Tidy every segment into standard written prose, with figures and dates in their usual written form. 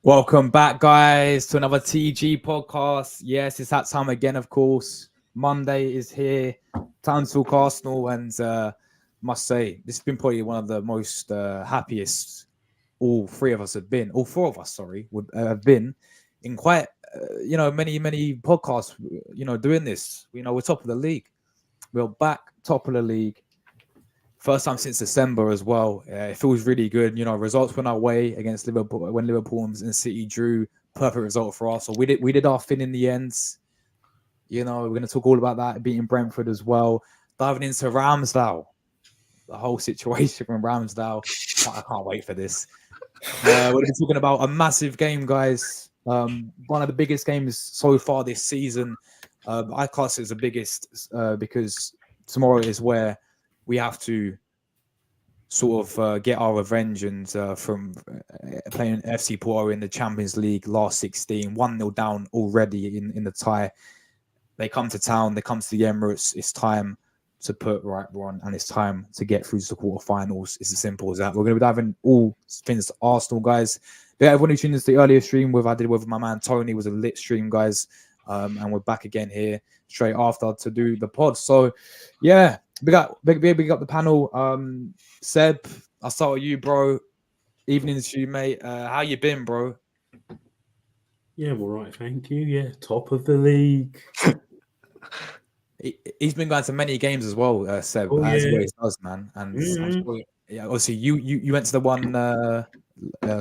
Welcome back, guys, to another TG podcast. Yes, it's that time again, of course. Monday is here. Time to talk Arsenal, and must say, this has been probably one of the most happiest all four of us, have been in quite, many podcasts, doing this. We're top of the league. We're back top of the league. First time since December as well. It feels really good. Results went our way against Liverpool when Liverpool and City drew. Perfect result for us. So we did our thing in the end. We're going to talk all about that, beating Brentford as well. Diving into Ramsdale, the whole situation from Ramsdale. I can't wait for this. We're going to be talking about a massive game, guys. One of the biggest games so far this season. I class it as the biggest because tomorrow is where we have to sort of get our revenge and from playing FC Porto in the Champions League last 16, 1-0 down already in the tie. They come to town, they come to the Emirates. It's time to put right on, and it's time to get through to the quarterfinals. It's as simple as that. We're going to be diving all things to Arsenal, guys. Everyone who tuned into the earlier stream I did with my man Tony, was a lit stream, guys. And we're back again here straight after to do the pod. So, yeah, big up the panel. Seb, I'll start with you, bro. Evening to you, mate. How you been, bro? Yeah, I'm all right, thank you. Yeah, top of the league. He's been going to many games as well, Seb, as he always does, man. And I'm sure, obviously, you went to the one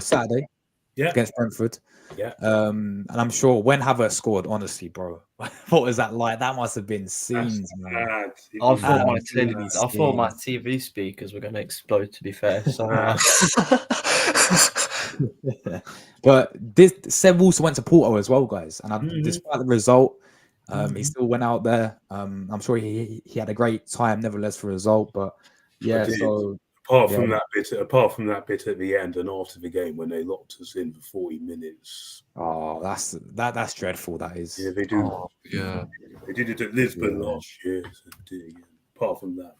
Saturday against Brentford. Yeah. And I'm sure when Havertz scored, honestly, bro, what was that like? That must have been scenes, man. I thought my TV speakers were going to explode, to be fair. So, but Seb also went to Porto as well, guys. And despite the result, he still went out there. I'm sure he had a great time, nevertheless, for a result. But yeah, so apart from that bit at the end and after the game when they locked us in for 40 minutes. Oh, that's dreadful. That is. Yeah, they do. Oh, yeah, they did it at Lisbon last year. So apart from that,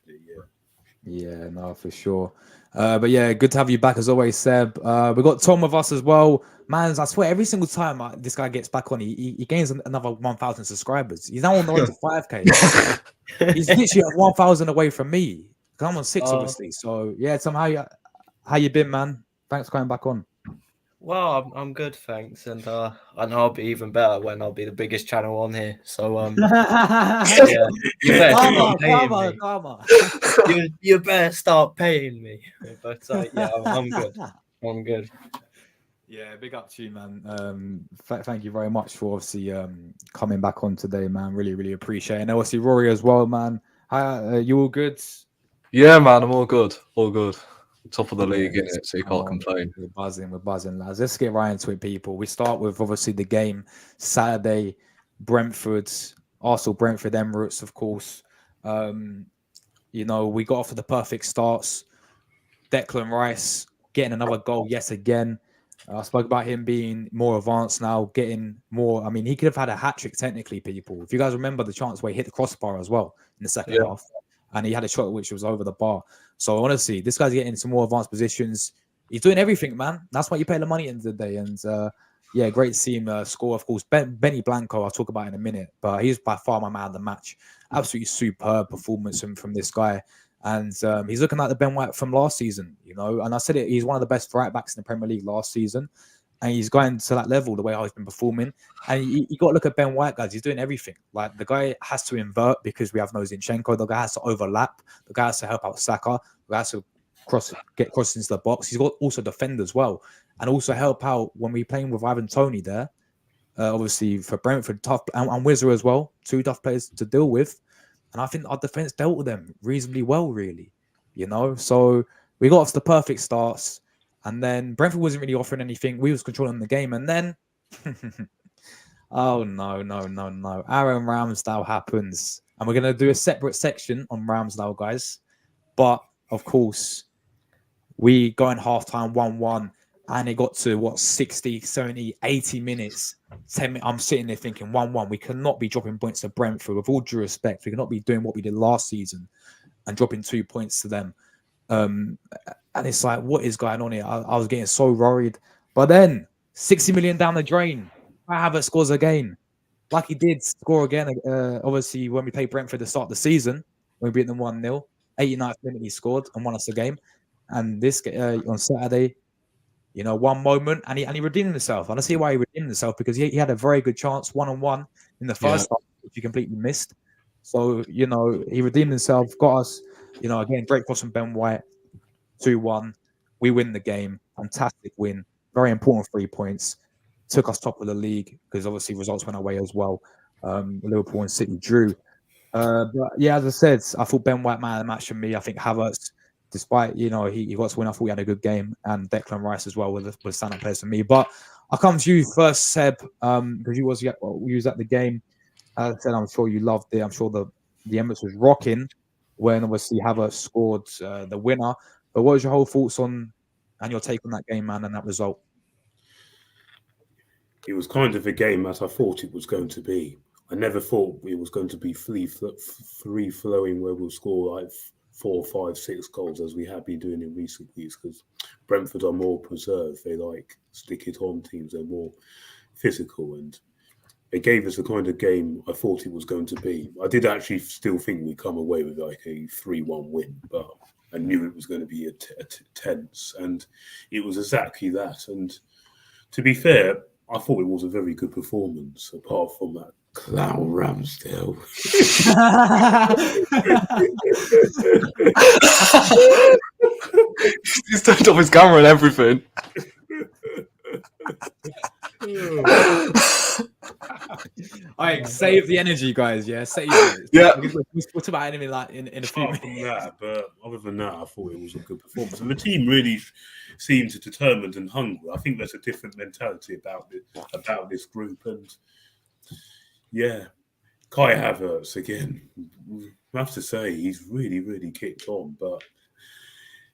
yeah, no, for sure. But yeah, good to have you back as always, Seb. We got Tom with us as well. Man, I swear, every single time this guy gets back on, he gains another 1,000 subscribers. He's now on the way to 5K. He's literally 1,000 away from me. I'm on 6, obviously. So yeah, Tom, how you been, man? Thanks for coming back on. Well, I'm good, thanks, and I know I'll be even better when I'll be the biggest channel on here. So yeah, you better start paying me. You better start paying me. But yeah, I'm good. I'm good. Yeah, big up to you, man. Thank you very much for obviously coming back on today, man. Really, really appreciate it. And obviously Rory as well, man. You all good? Yeah, man, I'm all good. All good. Top of the league, innit? So you can't complain. We're buzzing, lads. Let's get right into it, people. We start with obviously the game Saturday, Arsenal, Brentford, Emirates, of course. We got off to the perfect starts. Declan Rice getting another goal, yes, again. I spoke about him being more advanced now, getting more. I mean, he could have had a hat trick technically, people. If you guys remember the chance where he hit the crossbar as well in the second half, and he had a shot which was over the bar. So honestly, this guy's getting some more advanced positions. He's doing everything, man. That's why you pay the money at the end of the day. And yeah, great to see him score. Of course, Benny Blanco, I'll talk about in a minute, but he's by far my man of the match. Absolutely superb performance from this guy. And he's looking like the Ben White from last season, And I said it, he's one of the best right backs in the Premier League last season. And he's going to that level the way he's been performing. And you got to look at Ben White, guys. He's doing everything. Like, the guy has to invert because we have no Zinchenko. The guy has to overlap. The guy has to help out Saka. The guy has to get crosses into the box. He's got also defend as well. And also help out when we're playing with Ivan Toney there. Obviously, for Brentford, tough. And Wizard as well. 2 tough players to deal with. And I think our defense dealt with them reasonably well, really. So we got off to the perfect starts. And then Brentford wasn't really offering anything. We was controlling the game. And then, oh, no. Aaron Ramsdale happens. And we're going to do a separate section on Ramsdale, guys. But, of course, we go in halftime 1-1. And it got to, 60, 70, 80 minutes. 10 minutes. I'm sitting there thinking 1-1. We cannot be dropping points to Brentford. With all due respect, we cannot be doing what we did last season and dropping 2 points to them. And it's like, what is going on here? I was getting so worried. But then 60 million down the drain. Havertz scores again. Like he did score again, obviously, when we played Brentford at the start of the season, when we beat them 1-0. 89th minute he scored and won us the game. And this on Saturday, one moment, and he redeemed himself. And I see why he redeemed himself, because he had a very good chance, 1-on-1 in the first half, which he completely missed. So, he redeemed himself, got us, again, great cross from Ben White, 2-1. We win the game. Fantastic win. Very important 3 points. Took us top of the league, because obviously results went away as well. Liverpool and City drew. But yeah, as I said, I thought Ben White man of the match for me. I think Havertz, despite he got to win, I thought he had a good game, and Declan Rice as well was stand-up players for me. But I'll come to you first, Seb, because you was at the game. As I said, I'm sure you loved it. I'm sure the Emirates was rocking when obviously Havertz scored the winner. But what was your whole thoughts on and your take on that game, man, and that result? It was kind of a game that I thought it was going to be. I never thought it was going to be free-flowing where we'll score like 4, 5, 6 goals as we have been doing in recent weeks, because Brentford are more preserved. They like stick-it-on teams. They're more physical, and they gave us the kind of game I thought it was going to be. I did actually still think we'd come away with like a 3-1 win, but I knew it was going to be a tense, and it was exactly that. And to be fair, I thought it was a very good performance, apart from that clown Ramsdale. He's turned off his camera and everything. Alright, save the energy, guys. Yeah, save it. Yeah. We'll talk about enemy like in a few minutes. That, but other than that, I thought it was a good performance, and the team really seemed determined and hungry. I think there's a different mentality about this group, and yeah, Kai Havertz again. I have to say he's really, really kicked on, but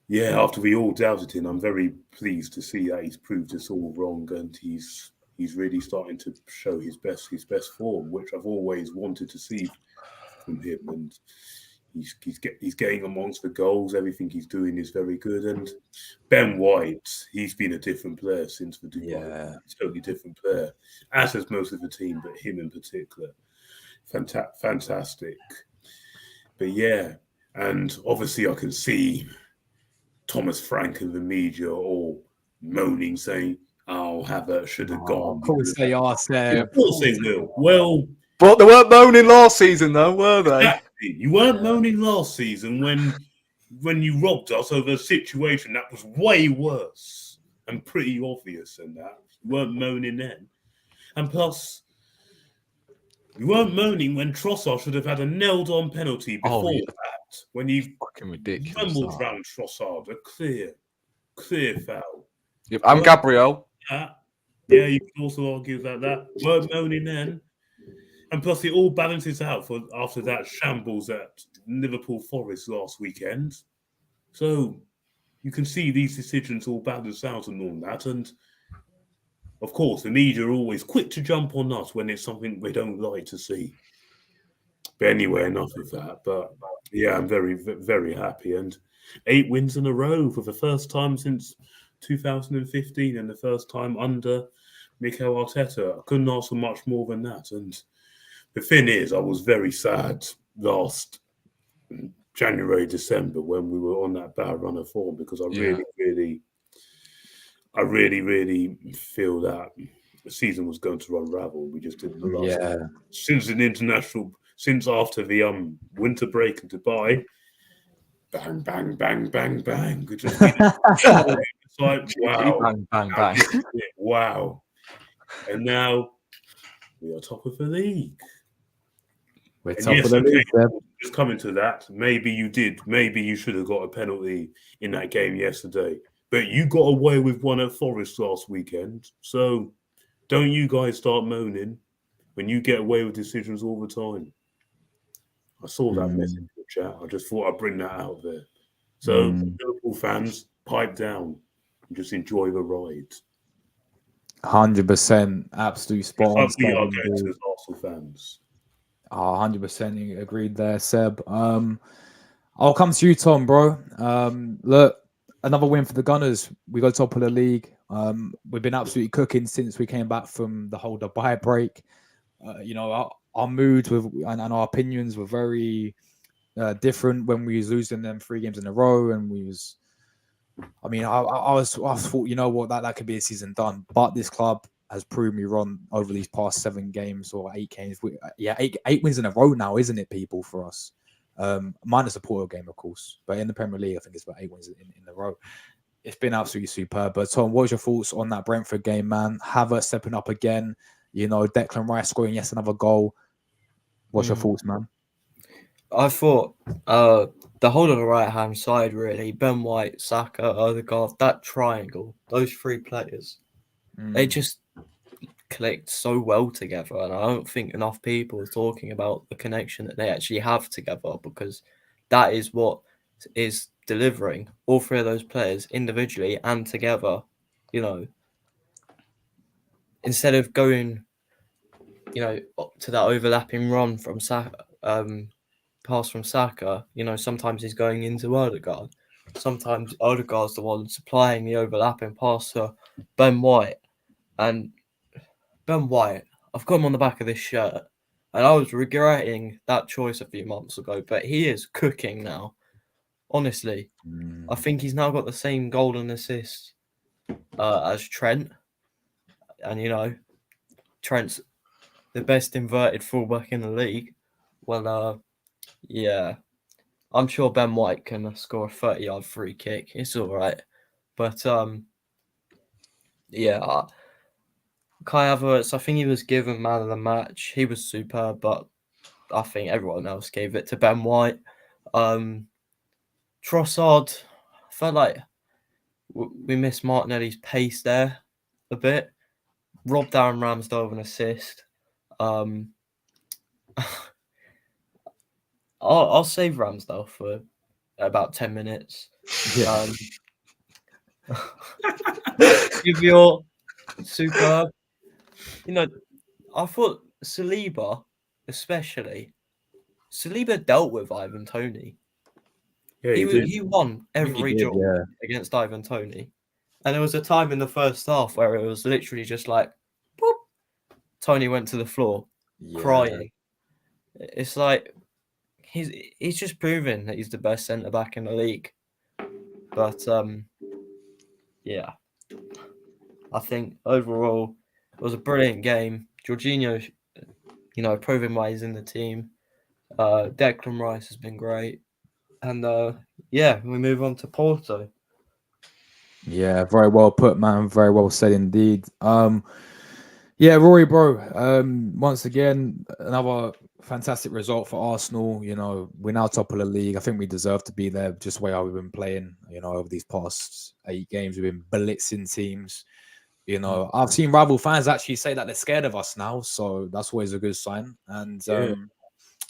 yeah, after we all doubted him, I'm very pleased to see that he's proved us all wrong, and he's really starting to show his best form, which I've always wanted to see from him. And he's getting amongst the goals. Everything he's doing is very good. And Ben White, he's been a different player since the Dubai. Totally different player, as has most of the team, but him in particular, fantastic. But yeah, and obviously I can see Thomas Frank and the media all moaning, saying, "Oh, Havertz should have gone." Of course they are, Seb. Of course they will. Well, but they weren't moaning last season, though, were they? Exactly. You weren't moaning last season when you robbed us over a situation that was way worse and pretty obvious than that. You weren't moaning then. And plus, you weren't moaning when Trossard should have had a nailed-on penalty before that. When you fucking ridiculous. Rumbled round Trossard, a clear foul. Yep, I'm Gabriel. Yeah, you can also argue about that. Weren't moaning then. And plus, it all balances out after that shambles at Liverpool Forest last weekend. So you can see these decisions all balance out and all that. And of course, the media are always quick to jump on us when it's something we don't like to see. But anyway, enough of that. But yeah, I'm very, very happy. And 8 wins in a row for the first time since 2015, and the first time under Mikel Arteta. I couldn't ask for much more than that. And the thing is, I was very sad last January, December when we were on that bad run of form, because I really feel that the season was going to unravel. We just didn't last. Since after the winter break in Dubai, bang, bang, bang, bang, bang. It's like, wow. Bang, bang, bang. Wow. And now we are top of the league. We're top of the league, Seb. Just coming to that, maybe you did. Maybe you should have got a penalty in that game yesterday. But you got away with one at Forest last weekend. So don't you guys start moaning when you get away with decisions all the time. I saw that message in the chat. I just thought I'd bring that out there. So Liverpool fans, pipe down and just enjoy the ride. 100%. Absolute spot on. We are going to as Arsenal fans. 100% agreed there, Seb. I'll come to you, Tom, bro. Look, another win for the Gunners. We got top of the league. We've been absolutely cooking since we came back from the whole Dubai break. Our moods and our opinions were very different when we was losing them 3 games in a row, and we was. I mean, I thought, you know what, that could be a season done, but this club has proved me wrong over these past 7 games or 8 games. Eight wins in a row now, isn't it, people, for us? Minus the Porto game, of course, but in the Premier League, I think it's about 8 wins in a row. It's been absolutely superb. But Tom, what was your thoughts on that Brentford game, man? Havertz stepping up again, Declan Rice scoring another goal. What's your thoughts, man? I thought the whole of the right-hand side, really, Ben White, Saka, Odegaard, that triangle, those 3 players, they just clicked so well together. And I don't think enough people are talking about the connection that they actually have together, because that is what is delivering. All 3 of those players individually and together, instead of going, up to that overlapping run from Saka, pass from Saka, sometimes he's going into Odegaard. Sometimes Odegaard's the one supplying the overlapping pass to Ben White. And Ben White, I've got him on the back of this shirt, and I was regretting that choice a few months ago, but he is cooking now. Honestly, I think he's now got the same golden assist as Trent. And, Trent's the best inverted fullback in the league. Well, yeah, I'm sure Ben White can score a 30-yard free kick. It's all right. But, yeah, Kai Havertz, I think he was given man of the match. He was superb, but I think everyone else gave it to Ben White. Trossard, I felt like we missed Martinelli's pace there a bit. Robbed Darren Ramsdale of an assist. I'll save Ramsdale for about 10 minutes. Yeah. Give your superb. I thought Saliba, especially. Saliba dealt with Ivan Toney. Yeah, He won every duel against Ivan Toney. And there was a time in the first half where it was literally just like, boop, Toney went to the floor crying. It's like he's just proven that he's the best centre back in the league. But yeah, I think overall it was a brilliant game. Jorginho, proving why he's in the team. Declan Rice has been great, and we move on to Porto. Yeah, very well put, man. Very well said indeed. Rory, bro. Once again, another fantastic result for Arsenal. We're now top of the league. I think we deserve to be there, just the way how we've been playing. Over these past 8 games, we've been blitzing teams. I've seen rival fans actually say that they're scared of us now, so that's always a good sign. And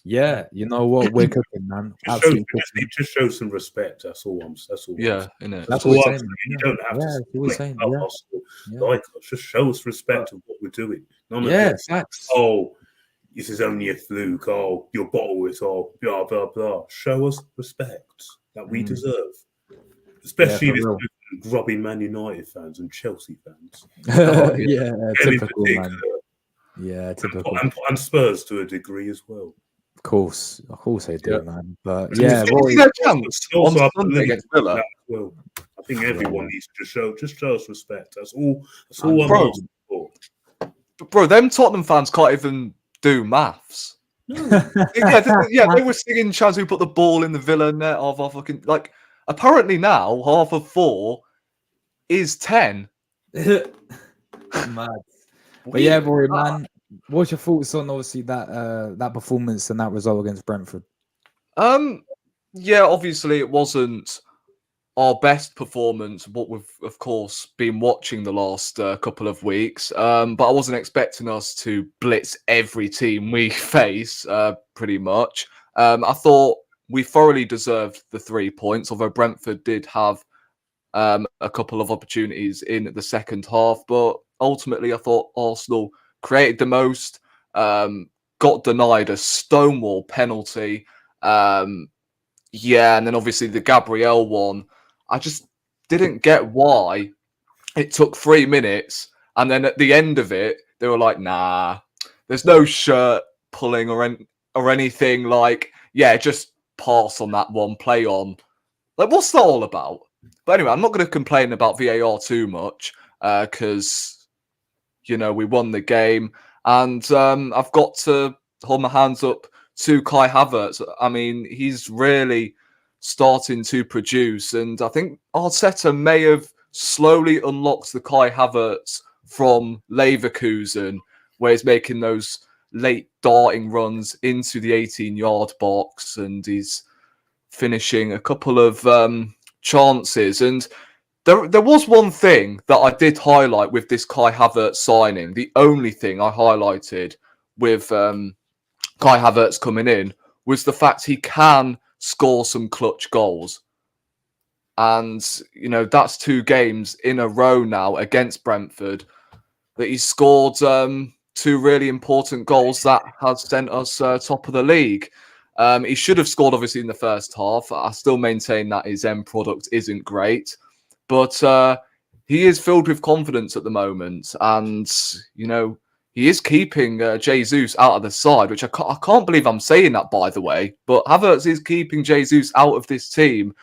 you know what, we're cooking, man. Just show some respect. That's all. Yeah, innit? That's all I'm saying. You don't have to. Yeah. Just show us respect of what we're doing. None of this. Facts. Oh, this is only a fluke. Oh, you'll bottle it. Oh, blah blah blah. Show us respect that we deserve, especially this grubby Man United fans and Chelsea fans. Typical, man. Yeah, typical. And Spurs to a degree as well. Of course they do, man. But Rory, also up against Villa. Well, I think everyone needs to just show us respect. That's all I'm asking for. Bro, them Tottenham fans can't even do maths. No. They were singing chants who put the ball in the Villa net of our fucking apparently now half of 4 is 10. Mad. But yeah, Rory, man, what's your thoughts on obviously that performance and that result against Brentford? Obviously it wasn't our best performance, what we've of course been watching the last couple of weeks. But I wasn't expecting us to blitz every team we face, pretty much. I thought we thoroughly deserved the 3 points, although Brentford did have a couple of opportunities in the second half. But ultimately, I thought Arsenal created the most, got denied a stonewall penalty. And then obviously the Gabriel one, I just didn't get why it took 3 minutes, and then at the end of it, they were like, "Nah, there's no shirt pulling or anything. Like, yeah, just pass on that one, play on." Like, what's that all about? But anyway, I'm not going to complain about VAR too much because, we won the game. And I've got to hold my hands up to Kai Havertz. I mean, he's really starting to produce. And I think Arteta may have slowly unlocked the Kai Havertz from Leverkusen, where he's making those late darting runs into the 18-yard box, and he's finishing a couple of chances. And there was one thing that I did highlight with this Kai Havertz signing. The only thing I highlighted with Kai Havertz coming in was the fact he can score some clutch goals. And, that's 2 games in a row now against Brentford that he scored 2 really important goals that has sent us top of the league. He should have scored, obviously, in the first half. I still maintain that his end product isn't great. But he is filled with confidence at the moment. And, he is keeping Jesus out of the side, which I can't believe I'm saying that, by the way. But Havertz is keeping Jesus out of this team.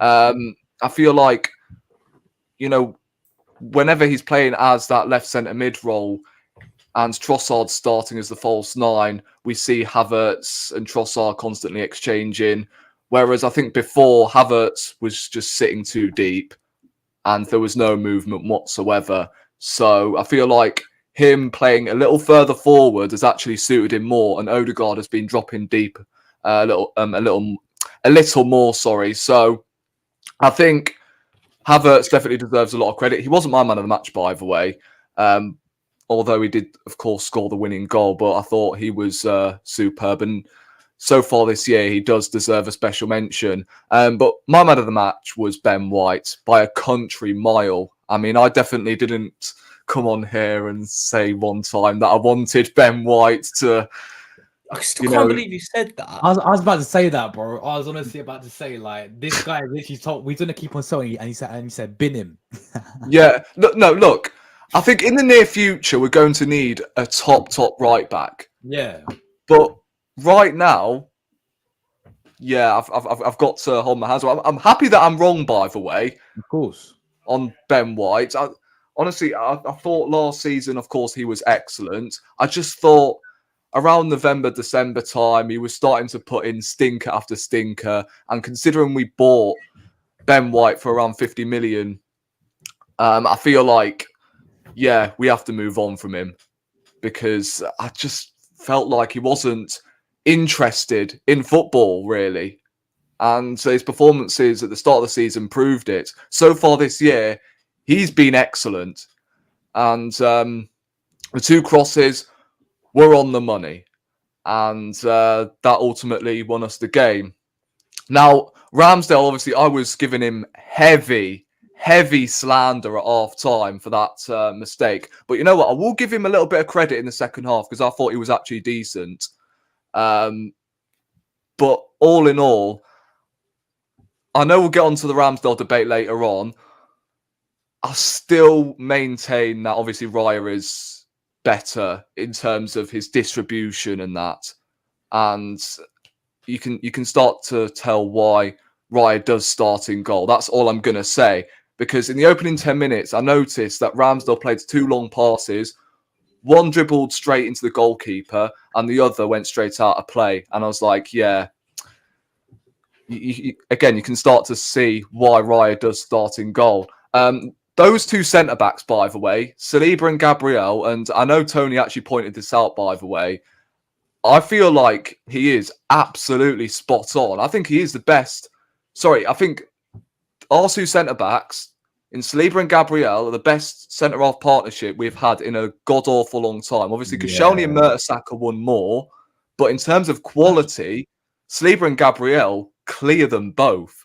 I feel like, whenever he's playing as that left centre mid role and Trossard starting as the false 9, we see Havertz and Trossard constantly exchanging. Whereas I think before, Havertz was just sitting too deep and there was no movement whatsoever. So I feel like him playing a little further forward has actually suited him more, and Odegaard has been dropping deep a little more. So I think Havertz definitely deserves a lot of credit. He wasn't my man of the match, by the way, although he did, of course, score the winning goal. But I thought he was superb, and so far this year, he does deserve a special mention. But my man of the match was Ben White by a country mile. I mean, I definitely didn't come on here and say one time that I wanted Ben White to... I still can't believe you said that. I was about to say that, bro. I was honestly about to say, like, this guy literally told we're gonna keep on selling, and he said, bin him. Yeah, no, look. I think in the near future we're going to need a top right back. Yeah, but right now, yeah, I've got to hold my hands up. I'm happy that I'm wrong, by the way. Of course, on Ben White. Honestly, I thought last season, of course, he was excellent. I just thought around November, December time, he was starting to put in stinker after stinker. And considering we bought Ben White for around 50 million, I feel like, yeah, we have to move on from him because I just felt like he wasn't interested in football, really. And his performances at the start of the season proved it. So far this year, he's been excellent. And the 2 crosses were on the money. And that ultimately won us the game. Now, Ramsdale, obviously, I was giving him heavy slander at half-time for that mistake. But you know what? I will give him a little bit of credit in the second half because I thought he was actually decent. But all in all, I know we'll get onto the Ramsdale debate later on. I still maintain that obviously Raya is better in terms of his distribution and that. And you can start to tell why Raya does start in goal. That's all I'm going to say. Because in the opening 10 minutes, I noticed that Ramsdale played 2 long passes. One dribbled straight into the goalkeeper and the other went straight out of play. And I was like, yeah. Again, you can start to see why Raya does start in goal. Those 2 centre-backs, by the way, Saliba and Gabriel, and I know Tony actually pointed this out, by the way, I feel like he is absolutely spot on. I think he is the best. Sorry, I think our 2 centre-backs in Saliba and Gabriel are the best centre-half partnership we've had in a god-awful long time. Obviously, Koscielny and Mertesacker won more, but in terms of quality, Saliba and Gabriel clear them both.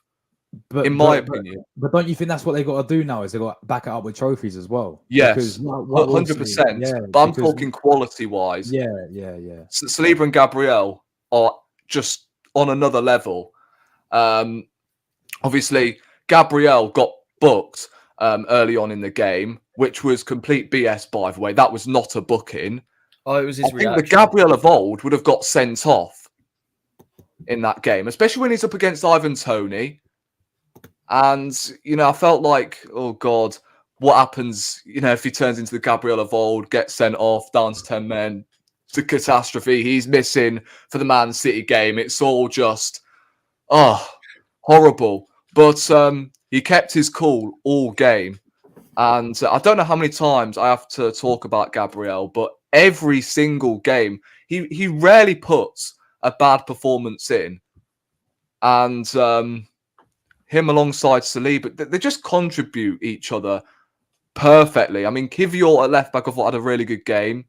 In my opinion. But don't you think that's what they got to do now? Is they got to back it up with trophies as well? Yes, 100%. Yeah, but I'm talking quality-wise. Yeah. Saliba and Gabriel are just on another level. Obviously, Gabriel got booked early on in the game, which was complete BS, by the way. That was not a booking. Oh, it was his I think reaction. the Gabriel of old would have got sent off in that game, especially when he's up against Ivan Toney. And, I felt like, oh, God, what happens, if he turns into the Gabriel of old, gets sent off, down to 10 men, it's a catastrophe. He's missing for the Man City game. It's all just, horrible. But he kept his cool all game. And I don't know how many times I have to talk about Gabriel, but every single game, he rarely puts a bad performance in. And him alongside Saliba, they just contribute each other perfectly. I mean, Kivior at left back, I thought had a really good game.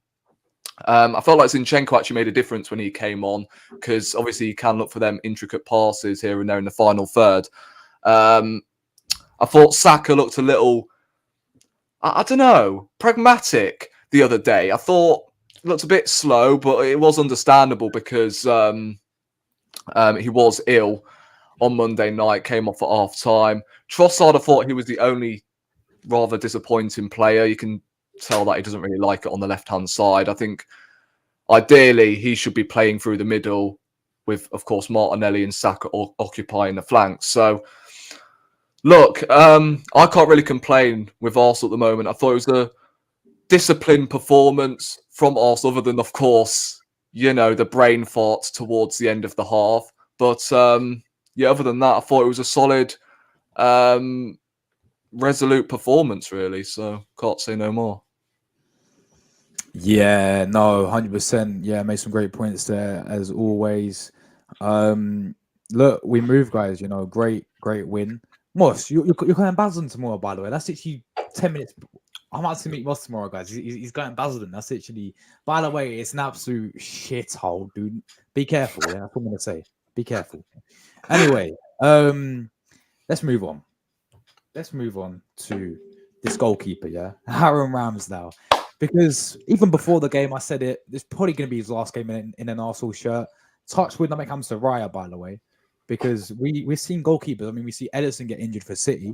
I felt like Zinchenko actually made a difference when he came on, because obviously he can look for them intricate passes here and there in the final third. I thought Saka looked a little, I don't know, pragmatic the other day. I thought it looked a bit slow, but it was understandable because he was ill on Monday night, came off at half time. Trossard, I thought he was the only rather disappointing player. You can tell that he doesn't really like it on the left-hand side. I think ideally he should be playing through the middle with, of course, Martinelli and Saka occupying the flanks. So, look, I can't really complain with Arsenal at the moment. I thought it was a disciplined performance from Arsenal, other than, of course, the brain fart towards the end of the half. But, other than that, I thought it was a solid, resolute performance, really. So, can't say no more. Yeah, no, 100%. Yeah, made some great points there, as always. Look, we move, guys. Great win. Moss, you're going Basildon tomorrow, by the way. That's literally 10 minutes. I'm about to meet Moss tomorrow, guys. He's going Basildon. That's literally, by the way, it's an absolute shithole, dude. Be careful. Yeah, that's what I'm going to say. Be careful. Anyway, let's move on. Let's move on to this goalkeeper, yeah? Aaron Ramsdale. Because even before the game, I said it, it's probably going to be his last game in an Arsenal shirt. Touch wood when it comes to Raya, by the way. Because we've seen goalkeepers. I mean, we see Ederson get injured for City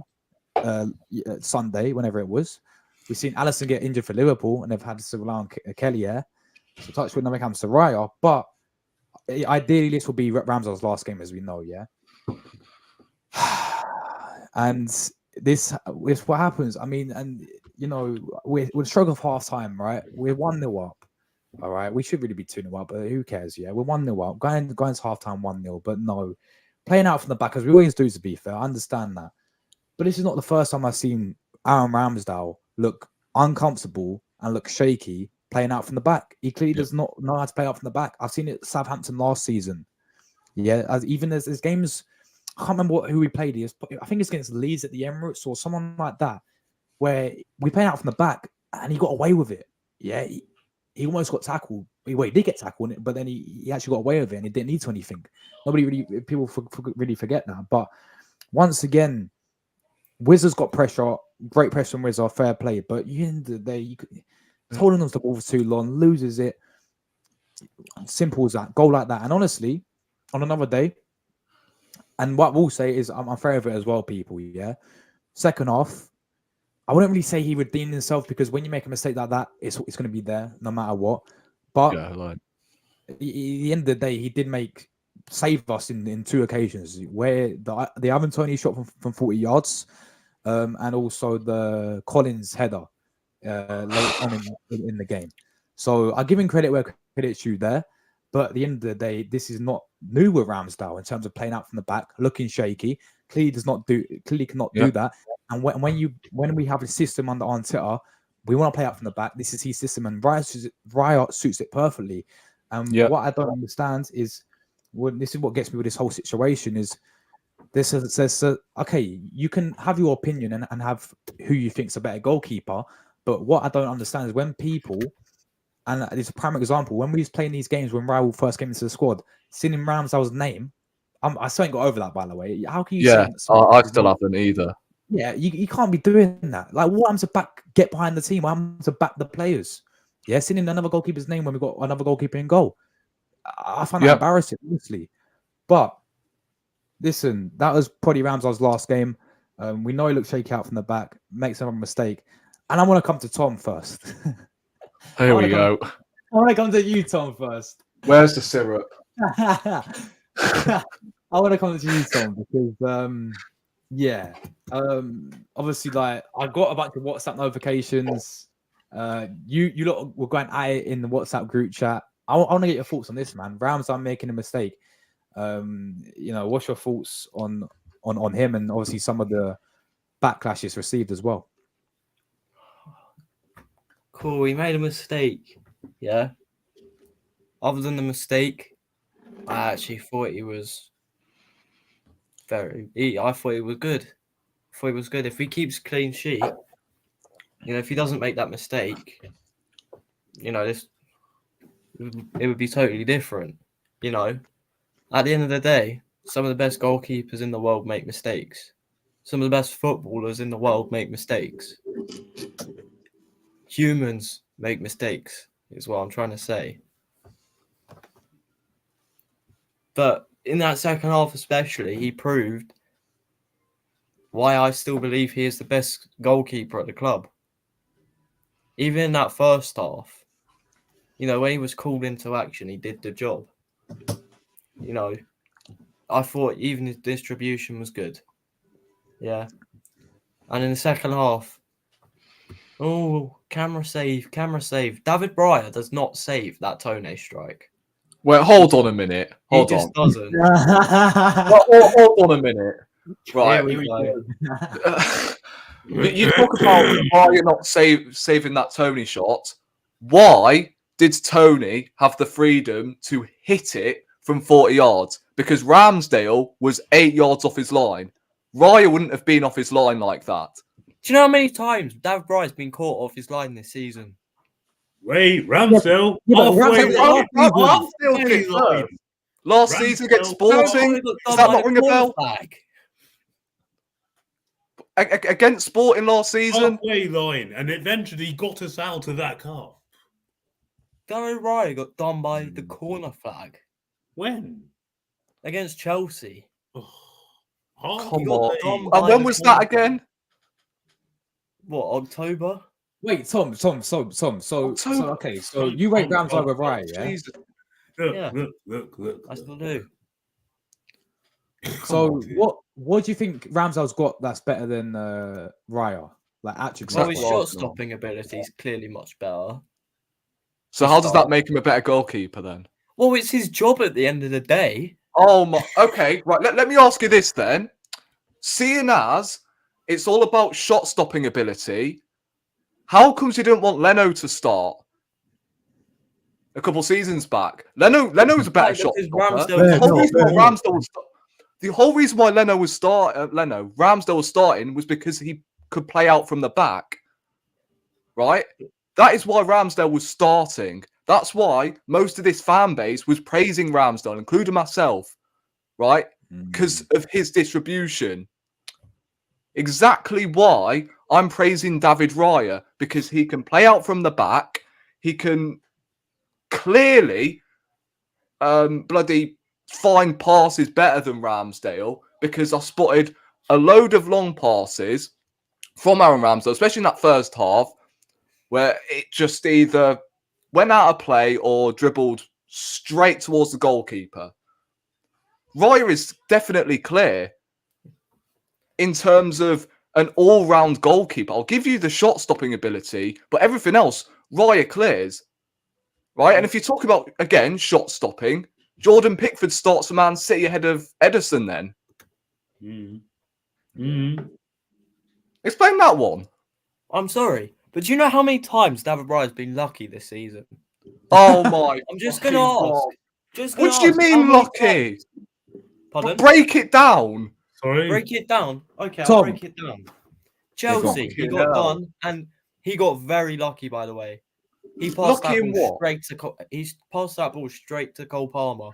Sunday, whenever it was. We've seen Alisson get injured for Liverpool, and they've had to rely on Kelly here. So touch wood when it comes to Raya. But ideally, this will be Ramsdale's last game, as we know, yeah? And this what happens. I mean, and we're struggling for half time, right? We're 1-0 up. All right. We should really be 2-0 up, but who cares? Yeah, we're 1-0 up. Going to half time 1-0, but no. Playing out from the back, as we always do, to be fair. I understand that. But this is not the first time I've seen Aaron Ramsdale look uncomfortable and look shaky playing out from the back. He clearly does not know how to play out from the back. I've seen it at Southampton last season. Yeah, even as games, I can't remember who we played. I think it's against Leeds at the Emirates or someone like that, where we played out from the back and he got away with it. Yeah, he almost got tackled. He did get tackled, but then he actually got away with it and he didn't need to anything. People really forget that. But once again, Wizards got pressure, great pressure from Wizards, fair play. But at the end of the day, holding on to the ball for too long, loses it. Simple as that. Goal like that. And honestly, on another day, and what we'll say is I'm fair of it as well, people. Yeah. Second half, I wouldn't really say he redeemed himself, because when you make a mistake like that, it's going to be there no matter what. But at the end of the day, he did save us in two occasions, where the Ivan Toney shot from 40 yards, and also the Collins header late on in the game. So I give him credit where credit's due there. But at the end of the day, this is not new with Ramsdale in terms of playing out from the back, looking shaky. Clearly cannot do that. And when we have a system under Arteta, we want to play out from the back. This is his system, and Raya suits it perfectly. What I don't understand is, this is what gets me with this whole situation, is this says, okay, you can have your opinion and have who you think's a better goalkeeper, but what I don't understand is when people, and it's a prime example, when we was playing these games when Raul first came into the squad, seeing Ramsdale's name, I still ain't got over that, by the way. How can you? Yeah, I still haven't either. Yeah, you can't be doing that. Like, what happens to get behind the team? What happens to back the players? Yeah, seeing another goalkeeper's name when we got another goalkeeper in goal. I find that embarrassing, honestly. But listen, that was probably Ramsdale's last game. We know he looks shaky out from the back, makes another mistake. And I want to come to Tom first. Here we go. I want to come to you, Tom, first. Where's the syrup? I want to come to you, Tom, because obviously, like I got a bunch of WhatsApp notifications. You lot were going at it in the WhatsApp group chat. I want to get your thoughts on this, man. Ramsdale making a mistake. What's your thoughts on him and obviously some of the backlash he's received as well? Cool, he made a mistake. Yeah. Other than the mistake, I actually thought he was I thought he was good. If he keeps clean sheet, if he doesn't make that mistake, it would be totally different. At the end of the day, some of the best goalkeepers in the world make mistakes. Some of the best footballers in the world make mistakes. Humans make mistakes, is what I'm trying to say. But in that second half especially, he proved why I still believe he is the best goalkeeper at the club. Even in that first half, when he was called into action, he did the job. I thought even his distribution was good. Yeah. And in the second half, camera save. David Breyer does not save that Tone strike. Well, hold on a minute. He just doesn't. Hold on a minute. Right. Here we go. You talk about why you're not saving that Tony shot. Why did Tony have the freedom to hit it from 40 yards? Because Ramsdale was 8 yards off his line. Raya wouldn't have been off his line like that. Do you know how many times David Breyer's been caught off his line this season? Wait, Ramsdale. Last season against Sporting. Does that not ring a bell? Against Sporting last season. Halfway line, and eventually got us out of that car. David Breyer got done by the corner flag. When? Against Chelsea. Oh, come on. And when was that again? What, October? Wait, Tom. So okay. So you rate Ramsdale over Raya, yeah? Look. I still do. So what do you think Ramsdale's got that's better than Raya? Like attributes. Well, his shot stopping ability is clearly much better. So how does that make him a better goalkeeper then? Well, it's his job at the end of the day. Oh my. Okay, right. Let me ask you this then. Seeing as it's all about shot stopping ability, how comes you didn't want Leno to start a couple seasons back? Leno's a better shot stopper. The whole reason why Ramsdale was starting was because he could play out from the back. Right? That is why Ramsdale was starting. That's why most of this fan base was praising Ramsdale, including myself, right? Because of his distribution. Exactly why I'm praising David Raya, because he can play out from the back. He can clearly bloody find passes better than Ramsdale, because I spotted a load of long passes from Aaron Ramsdale, especially in that first half, where it just either went out of play or dribbled straight towards the goalkeeper. Raya is definitely clear in terms of an all-round goalkeeper. I'll give you the shot-stopping ability, but everything else, Raya clears. Right? And if you talk about, again, shot-stopping, Jordan Pickford starts for Man City ahead of Ederson then. Explain that one. I'm sorry, but do you know how many times David Breyer has been lucky this season? Oh my! I'm just going to ask. What do you mean lucky? Pardon? Break it down. Sorry. Break it down. Okay, Tom. I'll break it down. Chelsea, he got done, and he got very lucky, by the way. He passed that ball straight to. He passed that ball straight to Cole Palmer.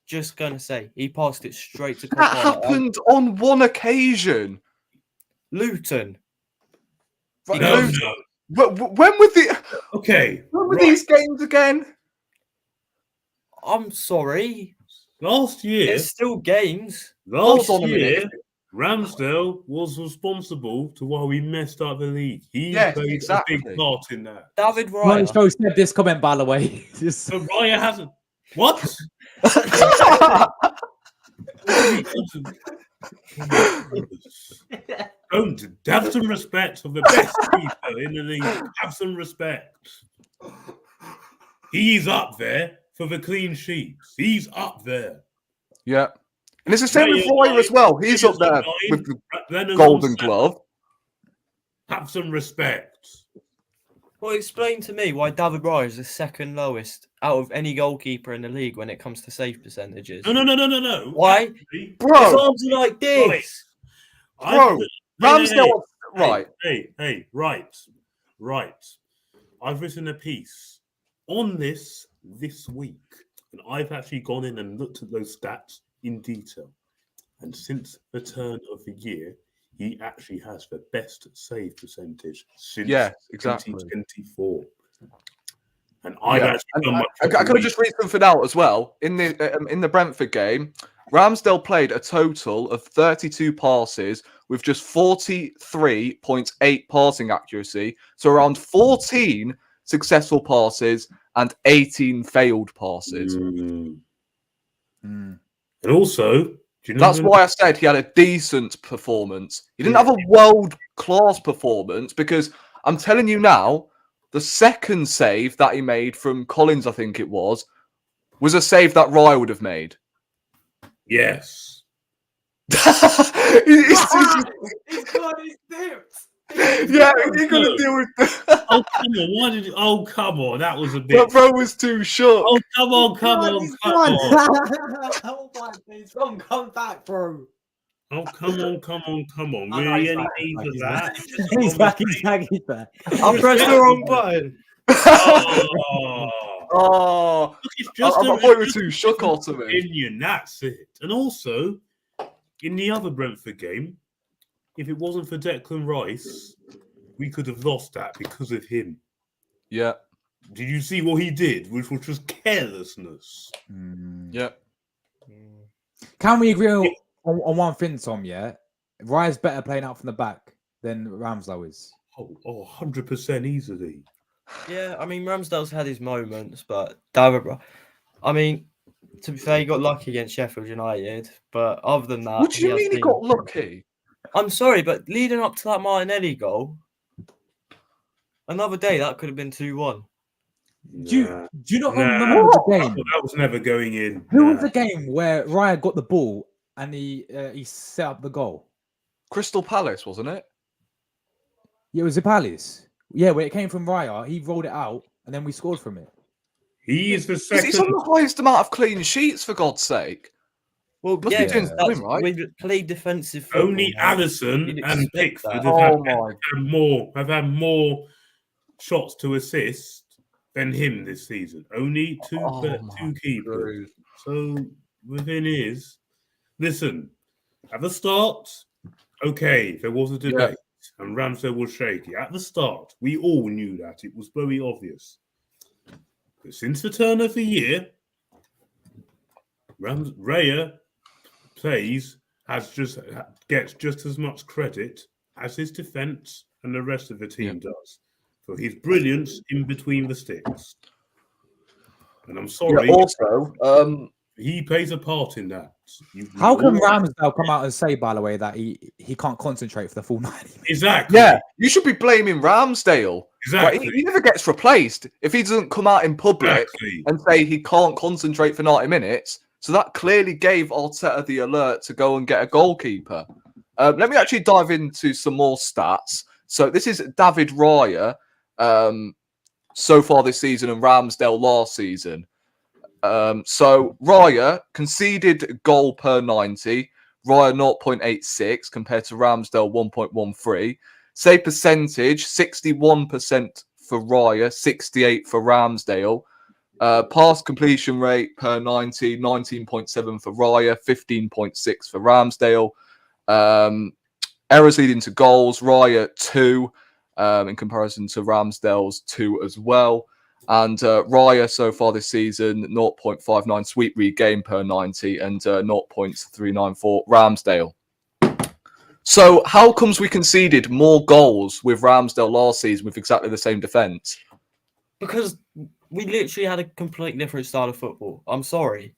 Just gonna say, he passed it straight to Cole Palmer. That happened on one occasion. Luton. Right, No. When were the? Okay. When were these games again? I'm sorry. Last year. It's still games. Last Hold on a year. minute. Ramsdale was responsible to why we messed up the league. He Yes, played exactly. a big part in that. David Ronnie Raya. Show said this comment, by the way. Just- But Raya hasn't. What? Don't have some respect for the best keeper in the league. Have some respect. He's up there for the clean sheets. He's up there. Yeah. And it's the same with Royer as well. He's up there with the Golden Glove. Have some respect. Well, explain to me why David Raya is the second lowest out of any goalkeeper in the league when it comes to save percentages. No. Why? Actually, Bro, His arms are like this. bro, Ramsdale. Right. Hey, right. I've written a piece on this week, and I've actually gone in and looked at those stats in detail. And since the turn of the year, he actually has the best save percentage since 2024. And I've actually done my. I could just read something out as well. In the Brentford game, Ramsdale played a total of 32 passes with just 43.8 passing accuracy, so around 14 successful passes and 18 failed passes. And also, do you know that's why I said he had a decent performance. He didn't have a world-class performance because I'm telling you now, the second save that he made from Collins, I think it was a save that Raya would have made. Yes. He's got his dips. Yeah, he couldn't deal with that. Oh, come on. Why did you... Oh, come on. That was a bit... That bro was too shook. Oh, come on. Oh, my days. Come back, bro. Oh, come on. Really, any need of that? He's back. I pressed the wrong button. Oh, Look, it's just I thought you were too shook out of it. Opinion, that's it. And also, in the other Brentford game, if it wasn't for Declan Rice, we could have lost that because of him. Yeah. Did you see what he did, which was just carelessness? Yeah. Can we agree on one thing, Tom? Yeah, Raya's better playing out from the back than Ramsdale is. Oh, 100% easily. Yeah, I mean, Ramsdale's had his moments, but David, I mean, to be fair, he got lucky against Sheffield United, but other than that... What do you mean he got lucky? I'm sorry, but leading up to that Martinelli goal, another day that could have been 2-1. Do you not remember the game? That was never going in. Who was the game where Raya got the ball and he set up the goal? Crystal Palace, wasn't it? Yeah, it was the Palace. Yeah, where it came from Raya, he rolled it out and then we scored from it. He is the second. He's on the highest amount of clean sheets, for God's sake. Well, right? We played defensive football. Only Alisson and Pickford have had more shots to assist than him this season. Only two keepers. So the thing is, listen, at the start, okay, there was a debate and Ramsdale was shaky. At the start, we all knew that. It was very obvious. But since the turn of the year, Raya gets just as much credit as his defence and the rest of the team does for his brilliance in between the sticks. And I'm sorry. Yeah, also, he plays a part in that. How can Ramsdale come out and say, by the way, that he can't concentrate for the full 90 minutes? Exactly. Yeah, you should be blaming Ramsdale. Exactly. Right? He never gets replaced if he doesn't come out in public and say he can't concentrate for 90 minutes. So that clearly gave Arteta the alert to go and get a goalkeeper. Let me actually dive into some more stats. So this is David Raya so far this season and Ramsdale last season. So Raya conceded goal per 90, Raya 0.86 compared to Ramsdale 1.13. Save percentage 61% for Raya, 68 for Ramsdale. Pass completion rate per 90, 19.7 for Raya, 15.6 for Ramsdale. Errors leading to goals, Raya 2 in comparison to Ramsdale's 2 as well. And Raya so far this season, 0.59 sweep read game per 90 and 0.394 Ramsdale. So how comes we conceded more goals with Ramsdale last season with exactly the same defence? Because we literally had a completely different style of football. I'm sorry,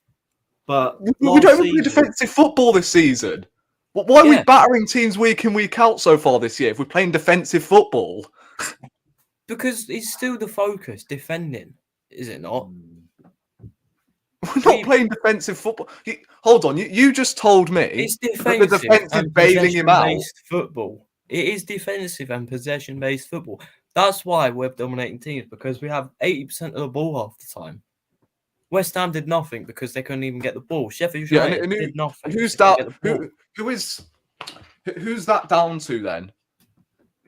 but We don't even play defensive football this season. Why are we battering teams week in, week out so far this year if we're playing defensive football? Because it's still the focus, defending, is it not? We're not playing defensive football. Hold on, you just told me it's that the defence is bailing him out. Football. It is defensive and possession-based football. That's why we're dominating teams, because we have 80% of the ball half the time. West Ham did nothing because they couldn't even get the ball. Sheffield United did nothing. Who's that? Who's that down to then?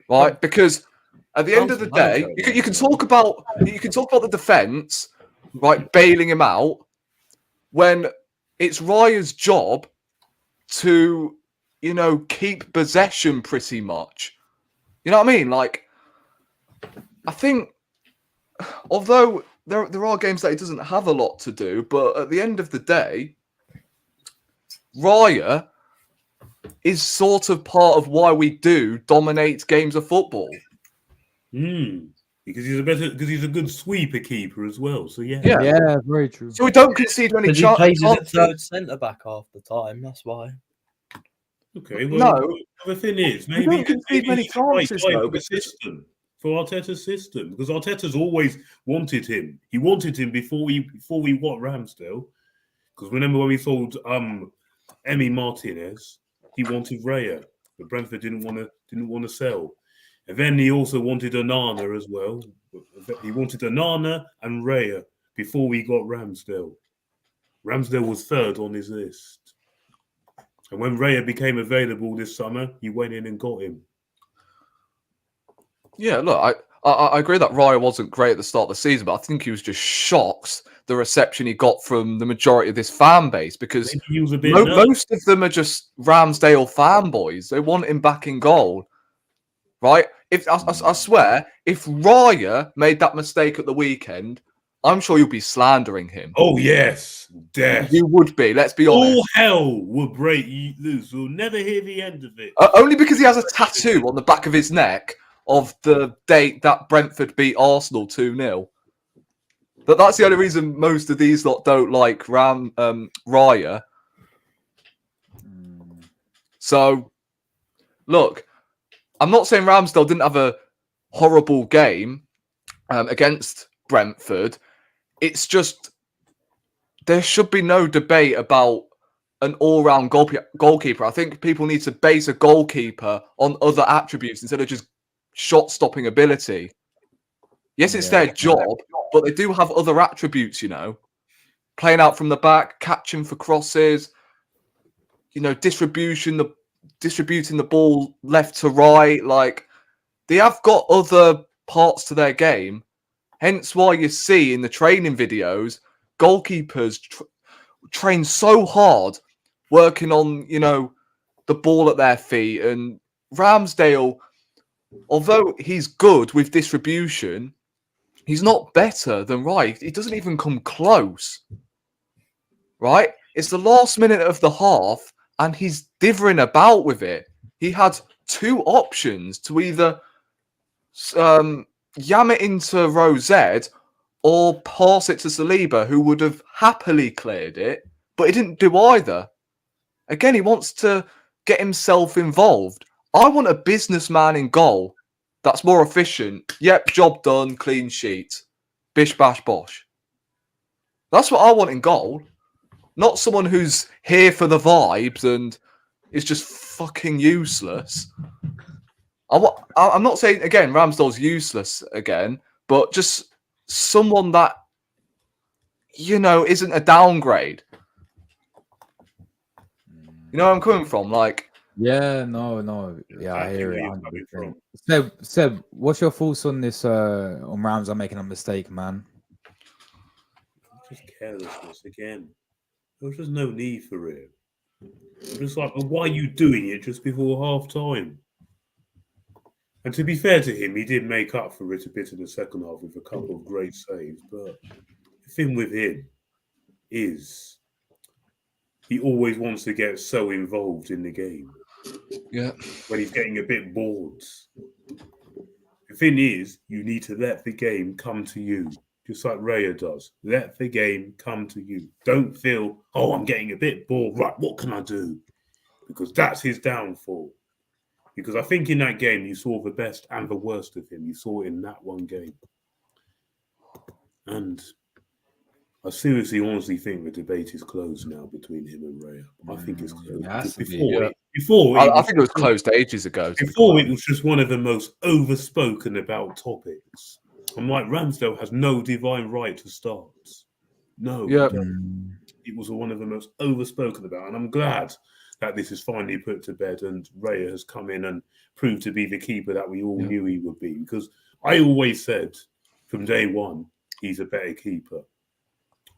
Right, because at the end of the day, you can talk about the defence, right, bailing him out, when it's Raya's job to, keep possession pretty much. You know what I mean? Like, I think, although there are games that he doesn't have a lot to do, but at the end of the day, Raya is sort of part of why we do dominate games of football. Because he's a good sweeper keeper as well. So yeah, very true. Mm. So we don't concede any chances. He plays as a third centre back half the time. That's why. Okay, well, no. The thing is, maybe he's many the right chances, guy though, for the system, for Arteta's system, because Arteta's always wanted him. He wanted him before we got Ramsdale. Because remember when we sold Emi Martinez, he wanted Raya, but Brentford didn't want to sell. And then he also wanted Onana as well. He wanted Onana and Raya before we got Ramsdale. Ramsdale was third on his list. And when Raya became available this summer, he went in and got him. Yeah, look, I agree that Raya wasn't great at the start of the season, but I think he was just shocked the reception he got from the majority of this fan base, because most of them are just Ramsdale fanboys. They want him back in goal, right? If I swear, if Raya made that mistake at the weekend, I'm sure you'll be slandering him. Oh yes, death. You would be. Let's be honest. All hell will break loose. We'll never hear the end of it. Only because he has a tattoo on the back of his neck of the date that Brentford beat Arsenal 2-0. But that's the only reason most of these lot don't like Raya. So, look, I'm not saying Ramsdale didn't have a horrible game against Brentford. It's just there should be no debate about an all-round goalkeeper. I think people need to base a goalkeeper on other attributes instead of just shot-stopping ability. Yes, it's their job, but they do have other attributes, Playing out from the back, catching for crosses, distributing the ball left to right. Like, they have got other parts to their game. Hence why you see in the training videos, goalkeepers train so hard working on, the ball at their feet. And Ramsdale, although he's good with distribution, he's not better than Raya. He doesn't even come close, right? It's the last minute of the half, and he's dithering about with it. He had two options to either yam it into Rosette or pass it to Saliba, who would have happily cleared it, but he didn't do either. Again, he wants to get himself involved. I want a businessman in goal that's more efficient. Yep, job done, clean sheet. Bish, bash, bosh. That's what I want in goal. Not someone who's here for the vibes and is just fucking useless. I'm not saying, again, Ramsdale's useless again, but just someone that, isn't a downgrade. You know where I'm coming from? Like, yeah, no. Yeah, I hear it. Seb, what's your thoughts on this, on Ramsdale making a mistake, man? Just carelessness again. There's just no need for it. I'm just like, well, why are you doing it just before half time? And to be fair to him, he did make up for it a bit in the second half with a couple of great saves. But the thing with him is he always wants to get so involved in the game. Yeah. When he's getting a bit bored. The thing is, you need to let the game come to you, just like Raya does. Let the game come to you. Don't feel, oh, I'm getting a bit bored. Right, what can I do? Because that's his downfall. Because I think in that game, you saw the best and the worst of him. You saw it in that one game. And I seriously, honestly think the debate is closed now between him and Raya. I think it's closed. Because I think it was closed ages ago. Before, it was just one of the most overspoken about topics. I'm like, Ramsdale has no divine right to start. No. Yeah. It was one of the most overspoken about. And I'm glad that this is finally put to bed and Raya has come in and proved to be the keeper that we all knew he would be. Because I always said from day one, he's a better keeper.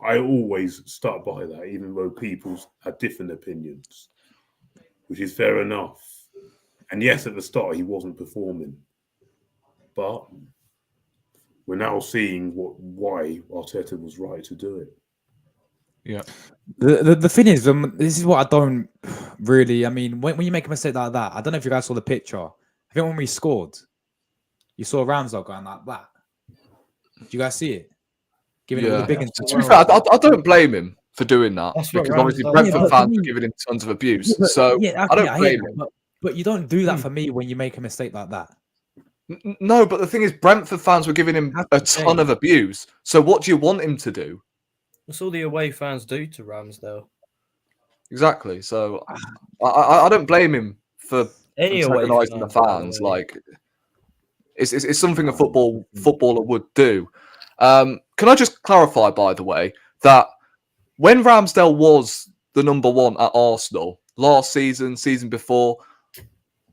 I always stuck by that, even though people had different opinions, which is fair enough. And yes, at the start, he wasn't performing. But we're now seeing why Arteta was right to do it. Yeah. The thing is, this is what I don't really. I mean, when you make a mistake like that, I don't know if you guys saw the picture. I think when we scored, you saw Ramsdale going like that. Did you guys see it? Giving it a big. To be fair, I don't blame him for doing that because obviously Brentford fans are giving him tons of abuse. So I don't blame him. But you don't do that for me when you make a mistake like that. No, but the thing is, Brentford fans were giving him a ton of abuse. So what do you want him to do? That's all the away fans do to Ramsdale. Exactly. So I don't blame him for antagonising the fans. Like it's something a footballer would do. Can I just clarify, by the way, that when Ramsdale was the number one at Arsenal last season before,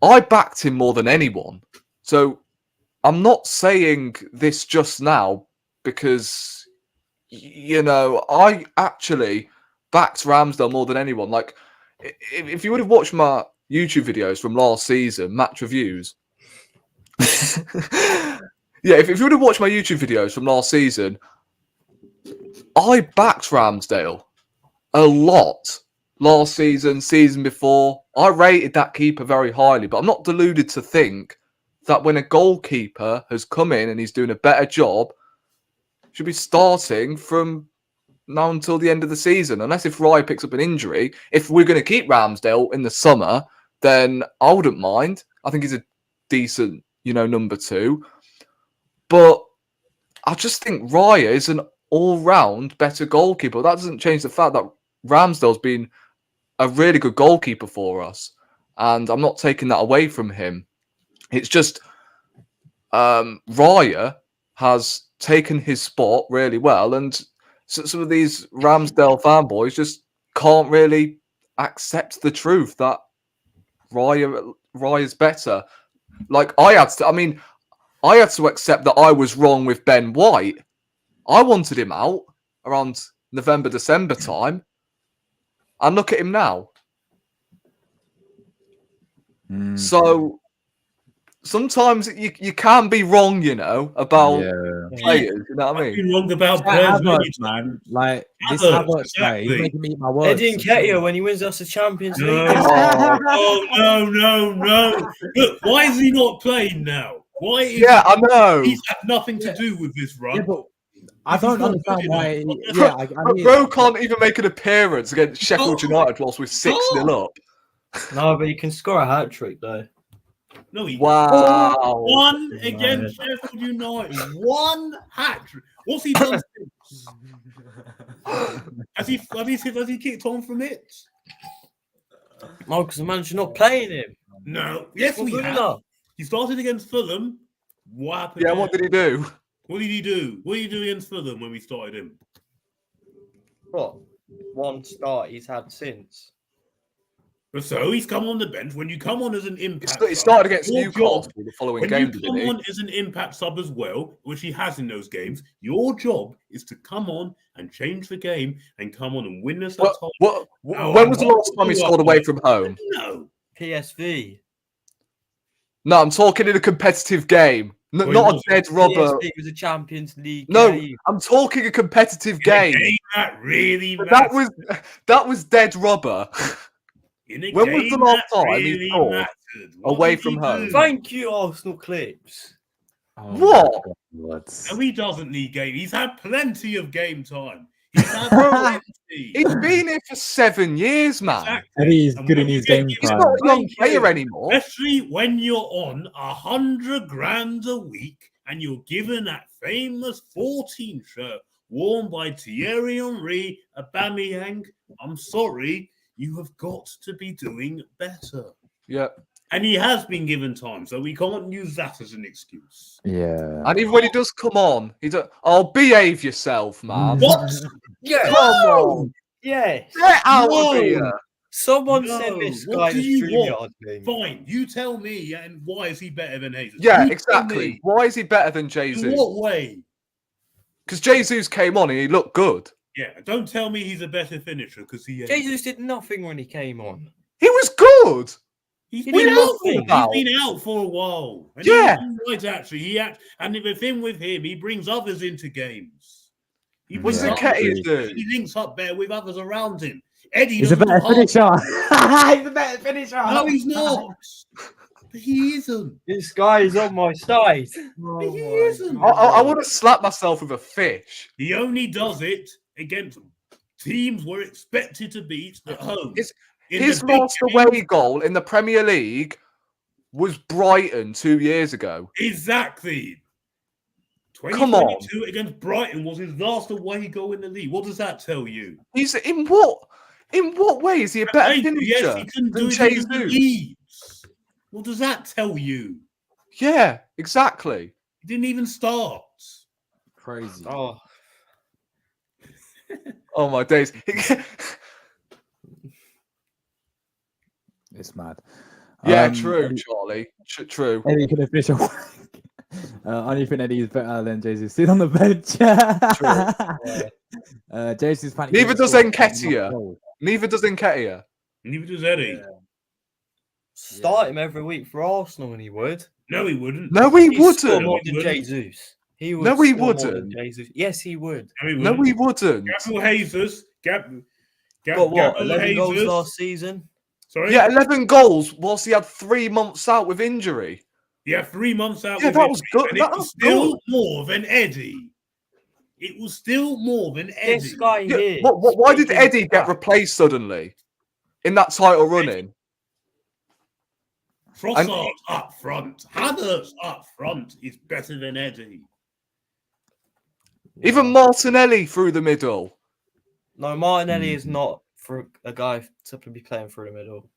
I backed him more than anyone. So I'm not saying this just now because, I actually backed Ramsdale more than anyone. Like, if you would have watched my YouTube videos from last season, match reviews, yeah, if you would have watched my YouTube videos from last season, I backed Ramsdale a lot last season before. I rated that keeper very highly, but I'm not deluded to think that when a goalkeeper has come in and he's doing a better job, should be starting from now until the end of the season, unless if Raya picks up an injury. If we're going to keep Ramsdale in the summer, then I wouldn't mind. I think he's a decent, number two. But I just think Raya is an all-round better goalkeeper. That doesn't change the fact that Ramsdale's been a really good goalkeeper for us. And I'm not taking that away from him. It's just Raya has taken his spot really well. And some of these Ramsdale fanboys just can't really accept the truth that Raya's better. Like, I had to accept that I was wrong with Ben White. I wanted him out around November, December time. And look at him now. So sometimes you can be wrong, about players. You know what I mean? I've been wrong about players, man. Like, this Havertz guy, he's making me eat my words. Eddie Nketiah when he wins us the Champions League. No. Look, why is he not playing now? I know. He's had nothing to do with this run. Yeah, but I don't understand why. Bro can't even make an appearance against Sheffield United whilst we're 6-0 up. No, but he can score a hat-trick, though. No, he One against Sheffield United. One hat-trick. What's he done since? Has he kicked on from it? No, because the manager's not playing him. No. Yes, we have. He started against Fulham. What happened? Yeah, what did he do? What did he do? What did he do against Fulham when we started him? What? One start he's had since. So he's come on the bench. When you come on as an impact, he started against Newcastle the following game. When you come on as an impact sub as well, which he has in those games, your job is to come on and change the game and come on and win us the title. When was the last time he scored away from home? No. PSV. No, I'm talking in a competitive game. Not a dead rubber. PSV was a Champions League game. I'm talking a competitive game. That really that was dead rubber. In a When was the game last that time he really scored mattered. What away did from he home? do? Thank you, Arsenal clips. Oh What? my God. No, he doesn't need game. He's had plenty of game time. He's had Bro, plenty. He's been here for 7 years, man. Exactly. And he's And good when in you his get game given- He's time. not a young Thank player you. anymore. Especially when you're on 100 grand a week and you're given that famous 14 shirt worn by Thierry Henry, Aubameyang. I'm sorry, you have got to be doing better. Yeah. And he has been given time, so we can't use that as an excuse. Yeah. And even when he does come on, he's like, "Oh, behave yourself, man. What? Yeah. Come on. Yes. Get out No. of here." Someone No, send this what guy do the you StreamYard link. Fine, you tell me, and why is he better than Jesus? Yeah, You tell exactly. me. Why is he better than In Jesus? what way? Because Jesus came on and he looked good. Yeah, don't tell me he's a better finisher because he ain't. Jesus did nothing when he came on. He was good. He's He been did out. nothing. He's been out for a while. And Yeah. he's right, actually. And the thing with him, he brings others into games. He What's brings Yeah. others Nketiah in. do? He links up better with others around him. Eddie He's a doesn't better do half- finisher. He's a better finisher. No, he's not. But he isn't. This guy is on my side. But he isn't. I want to slap myself with a fish. He only does it against teams we're expected to beat at home. In His the big last games- away goal in the Premier League was Brighton 2 years ago. Exactly. Come on. 2022 against Brighton was his last away goal in the league. What does that tell you? He's in what way is he a better Thank you. finisher Yes, he couldn't than do it against the Jesus? Leeds. What does that tell you? Yeah, exactly. He didn't even start. Crazy. Oh, Oh my days. It's mad. Yeah, true, Charlie. True. Eddie can finish a only think Eddie is better than Jesus. Sit on the bench. Jesus. Neither does Nketiah. Neither does Nketiah. Neither does Eddie. start him every week for Arsenal, and he would. No, he wouldn't. No, he He'd score wouldn't. more He than wouldn't. Jesus. He would. No, he score more than wouldn't. Jesus. Yes, he would. No, he No, wouldn't. he wouldn't. Gabriel Jesus. Got what? 11 goals Jesus. last season. Sorry? Yeah, 11 goals whilst he had 3 months out with injury. Yeah, 3 months out. Yeah, with that injury, was good. and That it was was still good. more than Eddie. It was still more than Eddie. This guy Yeah, here. why did speaking Eddie get crap. replaced suddenly in that title running? Trossard up front. Havertz up front is better than Eddie. Even Martinelli through the middle. No, Martinelli is not for a guy to be playing through the middle.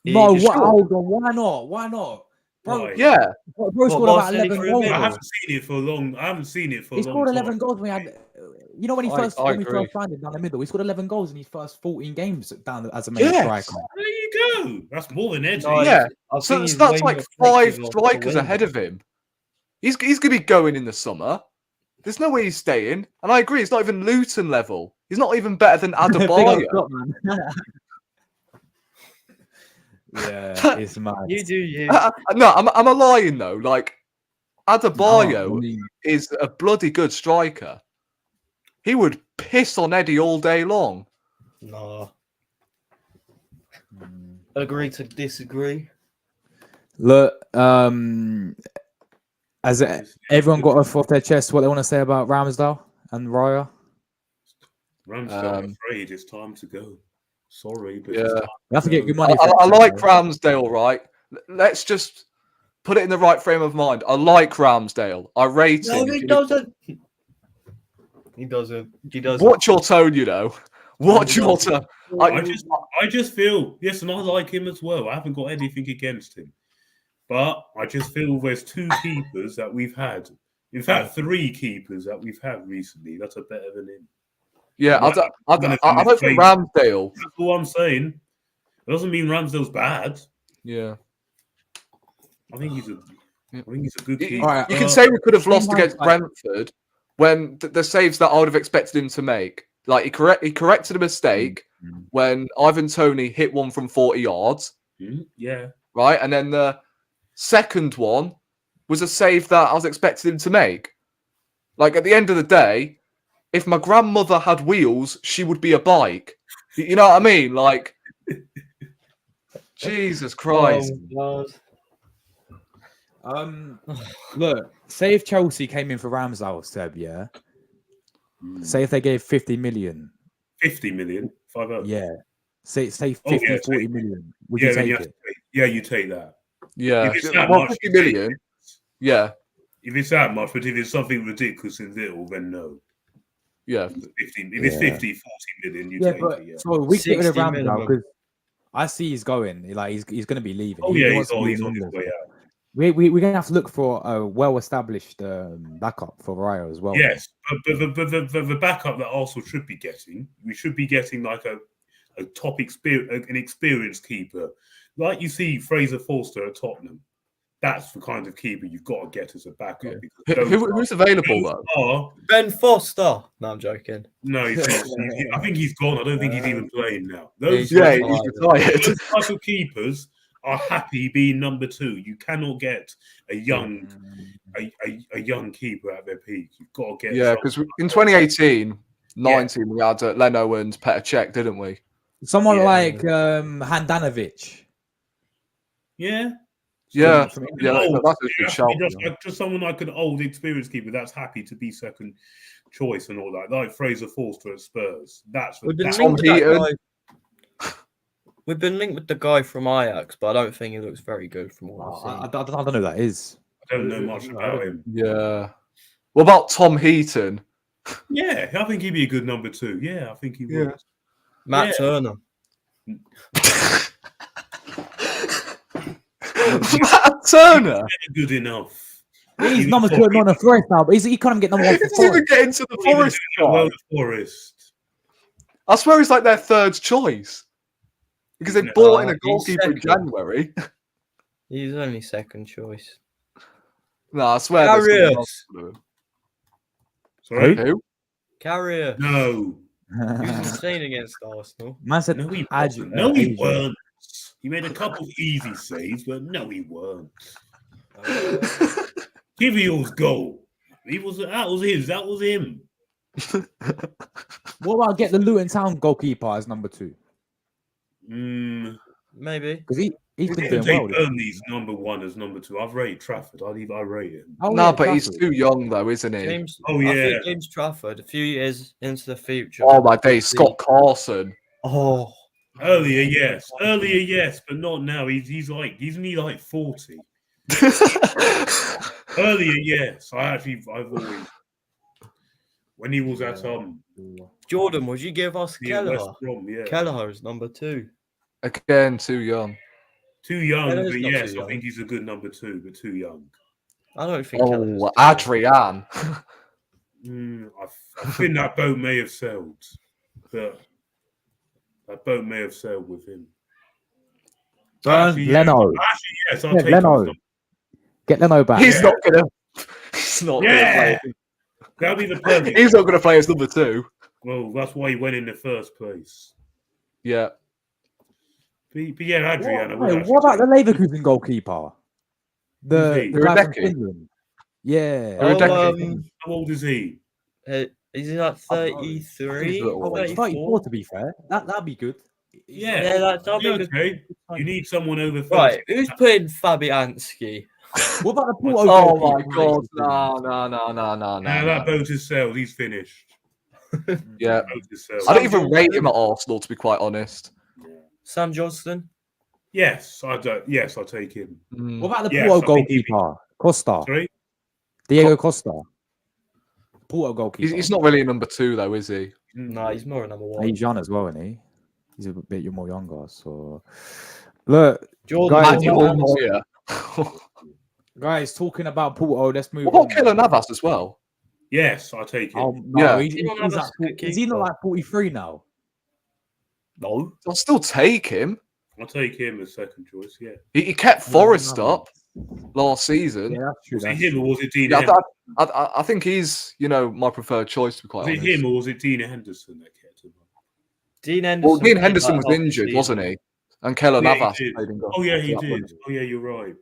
He No, just- what? Hold on. Why not? Why not? Bro, Why? Yeah, bro scored about Martinelli 11 through goals. the I middle? haven't seen it for a long. I haven't seen it for a He long scored time. 11 goals when he had. You know when he I first when we agree. first signed him down the middle, he scored 11 goals in his first 14 games down as a main Yes. striker. There you go. That's more than Eddie. No, Yeah. I so think he's that's way like more 5 effective off the strikers wing. ahead of him. He's going to be going in the summer. There's no way he's staying. And I agree, it's not even Luton level. He's not even better than Big up Adebayo. Scott, man. Yeah, it's mad. You do you. No, I'm a lying though. Like, Adebayo No, I mean, is a bloody good striker. He would piss on Eddie all day long. No. Agree to disagree. Look, has everyone got off their chest what they want to say about Ramsdale and Raya? Ramsdale, I'm afraid it's time to go. Sorry, but Yeah. it's time. You have to get good money. I for it, like man. Ramsdale, right? Let's just put it in the right frame of mind. I like Ramsdale. I rate No, him. he doesn't. He doesn't. He doesn't. Watch your tone, you know. Watch he your doesn't. tone. I just feel, yes, and I like him as well. I haven't got anything against him. But I just feel there's 2 keepers that we've had. In fact, 3 keepers that we've had recently that are better than him. Yeah, I don't think Ramsdale. That's all I'm saying. It doesn't mean Ramsdale's bad. Yeah. I think he's a good keeper. All right, You can say we could have same lost against hindsight. Brentford when the saves that I would have expected him to make. Like he corrected a mistake when Ivan Toney hit one from 40 yards, Yeah. right? And then the second one was a save that I was expecting him to make. Like at the end of the day, if my grandmother had wheels, she would be a bike. You know what I mean? Like Jesus Christ. Oh, Look, say if Chelsea came in for Ramsdale, Seb, yeah. Say if they gave 50 million. 50 million, 50. Yeah. Say 50, Oh, yeah, 40 million. Would Yeah, you then take you have it? to take. Yeah, you take that. Yeah. If it's that Well, much, 50 you take million. it. Yeah. If it's that much, but if it's something ridiculous and little, then no. Yeah. If it's 50, 40 million, you Yeah, take but it. Yeah. so we get rid of 60 Ramsdale minimum. because I see he's going. Like he's going to be leaving. Oh He yeah, wants to be he's in on his England. way out. We're going to have to look for a well-established backup for Raya as well. Yes, but the backup that Arsenal should be getting, we should be getting like an experienced keeper, like you see Fraser Forster at Tottenham. That's the kind of keeper you've got to get as a backup. Because Who's available though? Ben Foster. No, I'm joking. No, I think he's gone. I don't think he's even playing now. He's Yeah, retired. he's retired. Those type of keepers are happy being number 2. You cannot get a young keeper at their peak. You've got to get Because in 2018, 19, we had Leno and Petr Cech, didn't we? Someone Yeah. like Handanovic. Yeah. Yeah, From Yeah, that's a good shout. just someone like an old experienced keeper that's happy to be second choice and all that, like Fraser Forster at Spurs. We've been that's linked with that Heaton. guy. We've been linked with the guy from Ajax, but I don't think he looks very good from what I I've don't know who that is. I don't know much about him. Yeah. What about Tom Heaton? Yeah, I think he'd be a good number 2. Yeah, I think he would. Yeah. Matt Turner. Matt Turner. Good enough. He's number 2 at Nottingham Forest now, but he can't even get number 1 He for doesn't even Forest. get into the Forest Well, side. Forest. I swear he's like their third choice. Because they No, bought in a he's goalkeeper in second. January. He's only second choice. No, I swear there's someone else to do. Sorry? Who? Carrier. No. He was insane against Arsenal. Man said, No, he Ad- wasn't. No, he Asia. weren't. He made a couple of easy saves, but no, he weren't. Kivior's goal. That was him. What about get the Luton Town goalkeeper as number 2? Maybe. Because he's been doing Take well. Burnley's number 1 as number 2. I've rated Trafford. I rate him. Oh, No, yeah, but he's Trafford. too young though, isn't he? James. Oh, I yeah. think James Trafford. A few years into the future. Oh my days, Scott Carson. Oh. Earlier, yes, but not now. He's only like 40. Earlier, yes. I've always when he was at Jordan, would you give us yeah, West Kelleher? Brom, yeah. Kelleher is number 2. Again, too young. Too young, Kelleher's but not yes, too I young. think he's a good number 2, but too young. I don't think. Kelleher's Oh, too young. Adrian. I think that boat may have sailed, but that boat may have sailed with him. Leno. Yes, I'll Yeah, take Leno. him. Get Leno back. He's not gonna. He's not Yeah. gonna play. That'll be the perfect. He's not gonna play as number 2. Well, that's why he went in the first place. Yeah. But yeah, Adriana. What about the Leverkusen goalkeeper? The Who's guy from Hideki? Finland. Yeah. How old is he? Is he like 33? He's little. Oh, he's 34 to be fair. That'd be good. Yeah, that'll be good. okay. You need someone over 30. Right, who's putting Fabianski? What about the Porto Oh my goalkeeper? god! No. Now that boat is sailed. He's finished. Yeah. Boat is sailed. I don't even rate him at Arsenal, to be quite honest. Sam Johnston? Yes, I don't. Yes, I'll take him. What about the Yes, Porto I think he'd be- goalkeeper? Costa. Sorry. Diego Costa. Porto goalkeeper. He's not really a number 2 though, is he? No, he's more a number 1. He's young as well, isn't he? He's a bit more younger. So look, Jordan, Guys, Manuel Jordan- Neuer. guys, talking about Porto, let's move What on. about Keylor Navas as well? Yes, I'll take him. Oh, no, Yeah. he's he not like 43 now? No. I'll still take him. I'll take him as second choice. Yeah. He kept Forest no. up last season. Yeah, that's true. Was it That's him true. or was it Dean Yeah, Henderson? I think he's, my preferred choice, to be quite Was it honest. him or was it Dean Henderson that kept him up? Dean Henderson. Well, Dean played Henderson like was half the injured, season. wasn't he? And Keylor Yeah, he Navas did. played in goal. Oh yeah, he Yeah. did. Oh yeah, you're right.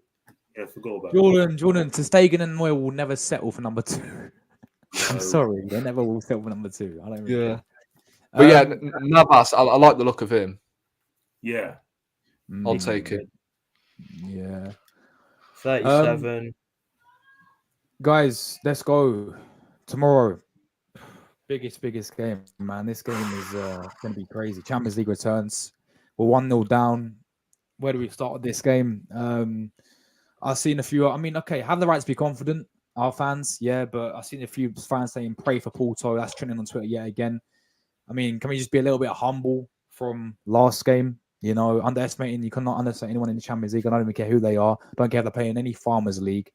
Yeah, I forgot about that. Jordan, Ter Stegen and Neuer will never settle for number 2. I'm No. sorry, they never will settle for number 2. I don't really Yeah. care. But yeah, Navas, I like the look of him. Yeah. I'll take it. Yeah. 37. Guys, let's go. Tomorrow, biggest game, man. This game is going to be crazy. Champions League returns. We're 1-0 down. Where do we start with this game? I've seen a few. I mean, okay, have the right to be confident, our fans, yeah, but I've seen a few fans saying pray for Porto. That's trending on Twitter yet again. I mean, can we just be a little bit humble from last game? You know, you cannot underestimate anyone in the Champions League. I don't even care who they are. Don't care if they're playing any Farmers League,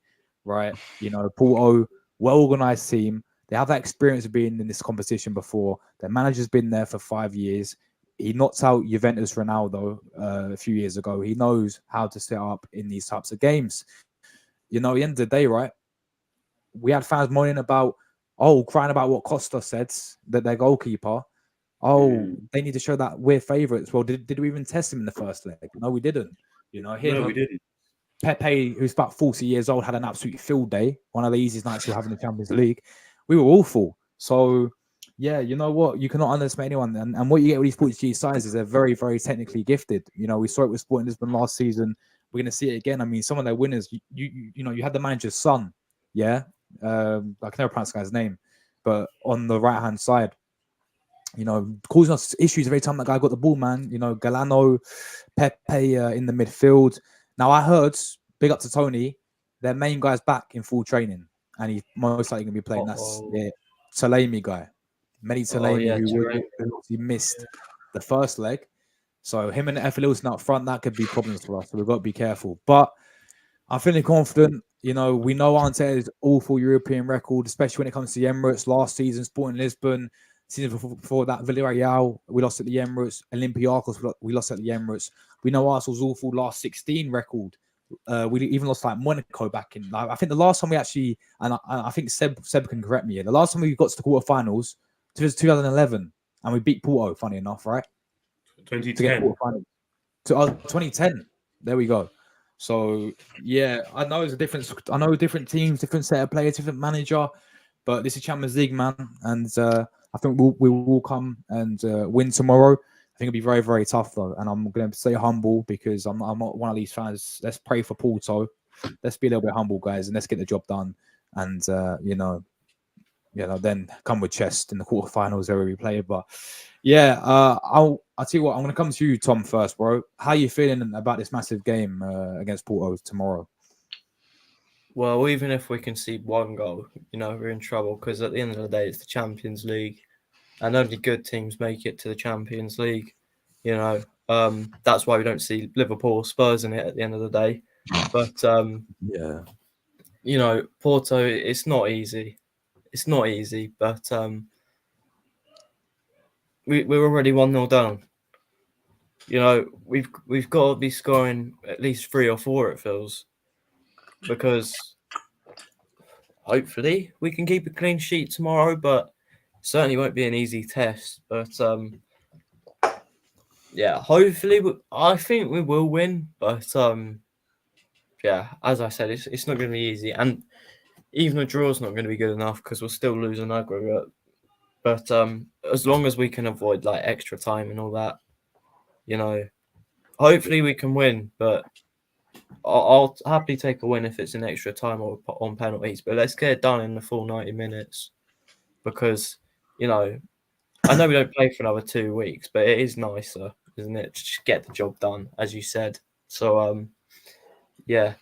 right? You know, Porto, well-organized team. They have that experience of being in this competition before. Their manager's been there for 5 years. He knocked out Juventus Ronaldo a few years ago. He knows how to set up in these types of games. You know, at the end of the day, right? We had fans moaning about, crying about what Costa said, that their goalkeeper. They need to show that we're favourites. Well, did we even test him in the first leg? No, we didn't. You know, No, we didn't. Pepe, who's about 40 years old, had an absolute field day. One of the easiest nights you'll have in the Champions League. We were awful. So, yeah, you know what? You cannot underestimate anyone. And what you get with these Portuguese sides is they're very, very technically gifted. You know, we saw it with Sporting Lisbon last season. We're going to see it again. I mean, some of their winners, you know, you had the manager's son. Yeah. I can never pronounce the guy's name. But on the right-hand side, you know, causing us issues every time that guy got the ball, man. You know, Galano, Pepe in the midfield. Now, I heard, big up to Tony, their main guy's back in full training, and he's most likely going to be playing. That's Talemi guy. Mehdi Talemi, who missed the first leg. So him and Effelilson up front, that could be problems for us. So we've got to be careful. But I'm feeling confident. You know, we know Arteta's awful European record, especially when it comes to the Emirates. Last season, Sporting Lisbon. Season before that, Villarreal, we lost at the Emirates. Olympiacos, we lost at the Emirates. We know Arsenal's awful last 16 record. We even lost like Monaco back in. I think the last time we actually, and I think Seb can correct me here. The last time we got to the quarterfinals was 2011, and we beat Porto. Funny enough, right? 2010. 2010. There we go. So yeah, I know it's a difference. I know different teams, different set of players, different manager, but this is Champions League, man, and I think we will come and win tomorrow. I think it'll be very, very tough though, and I'm going to stay humble because I'm not one of these fans. Let's pray for Porto. Let's be a little bit humble, guys, and let's get the job done. And you know, then come with chest in the quarterfinals where we play. But yeah, I'll tell you what. I'm going to come to you, Tom, first, bro. How are you feeling about this massive game against Porto tomorrow? Well, even if we concede one goal, you know, we're in trouble because at the end of the day, it's the Champions League and only good teams make it to the Champions League. You know, that's why we don't see Liverpool or Spurs in it at the end of the day. But, yeah, you know, Porto, it's not easy. It's not easy, but we're already 1-0 down. You know, we've got to be scoring at least 3 or 4, it feels. Because hopefully we can keep a clean sheet tomorrow, but certainly won't be an easy test. But yeah, hopefully I think we will win. But yeah, as I said, it's not going to be easy, and even a draw is not going to be good enough because we'll still lose an aggregate. But as long as we can avoid like extra time and all that, you know, hopefully we can win. But I'll happily take a win if it's in extra time or on penalties, but let's get it done in the full 90 minutes because, you know, I know we don't play for another 2 weeks, but it is nicer, isn't it? Just get the job done, as you said. So, yeah.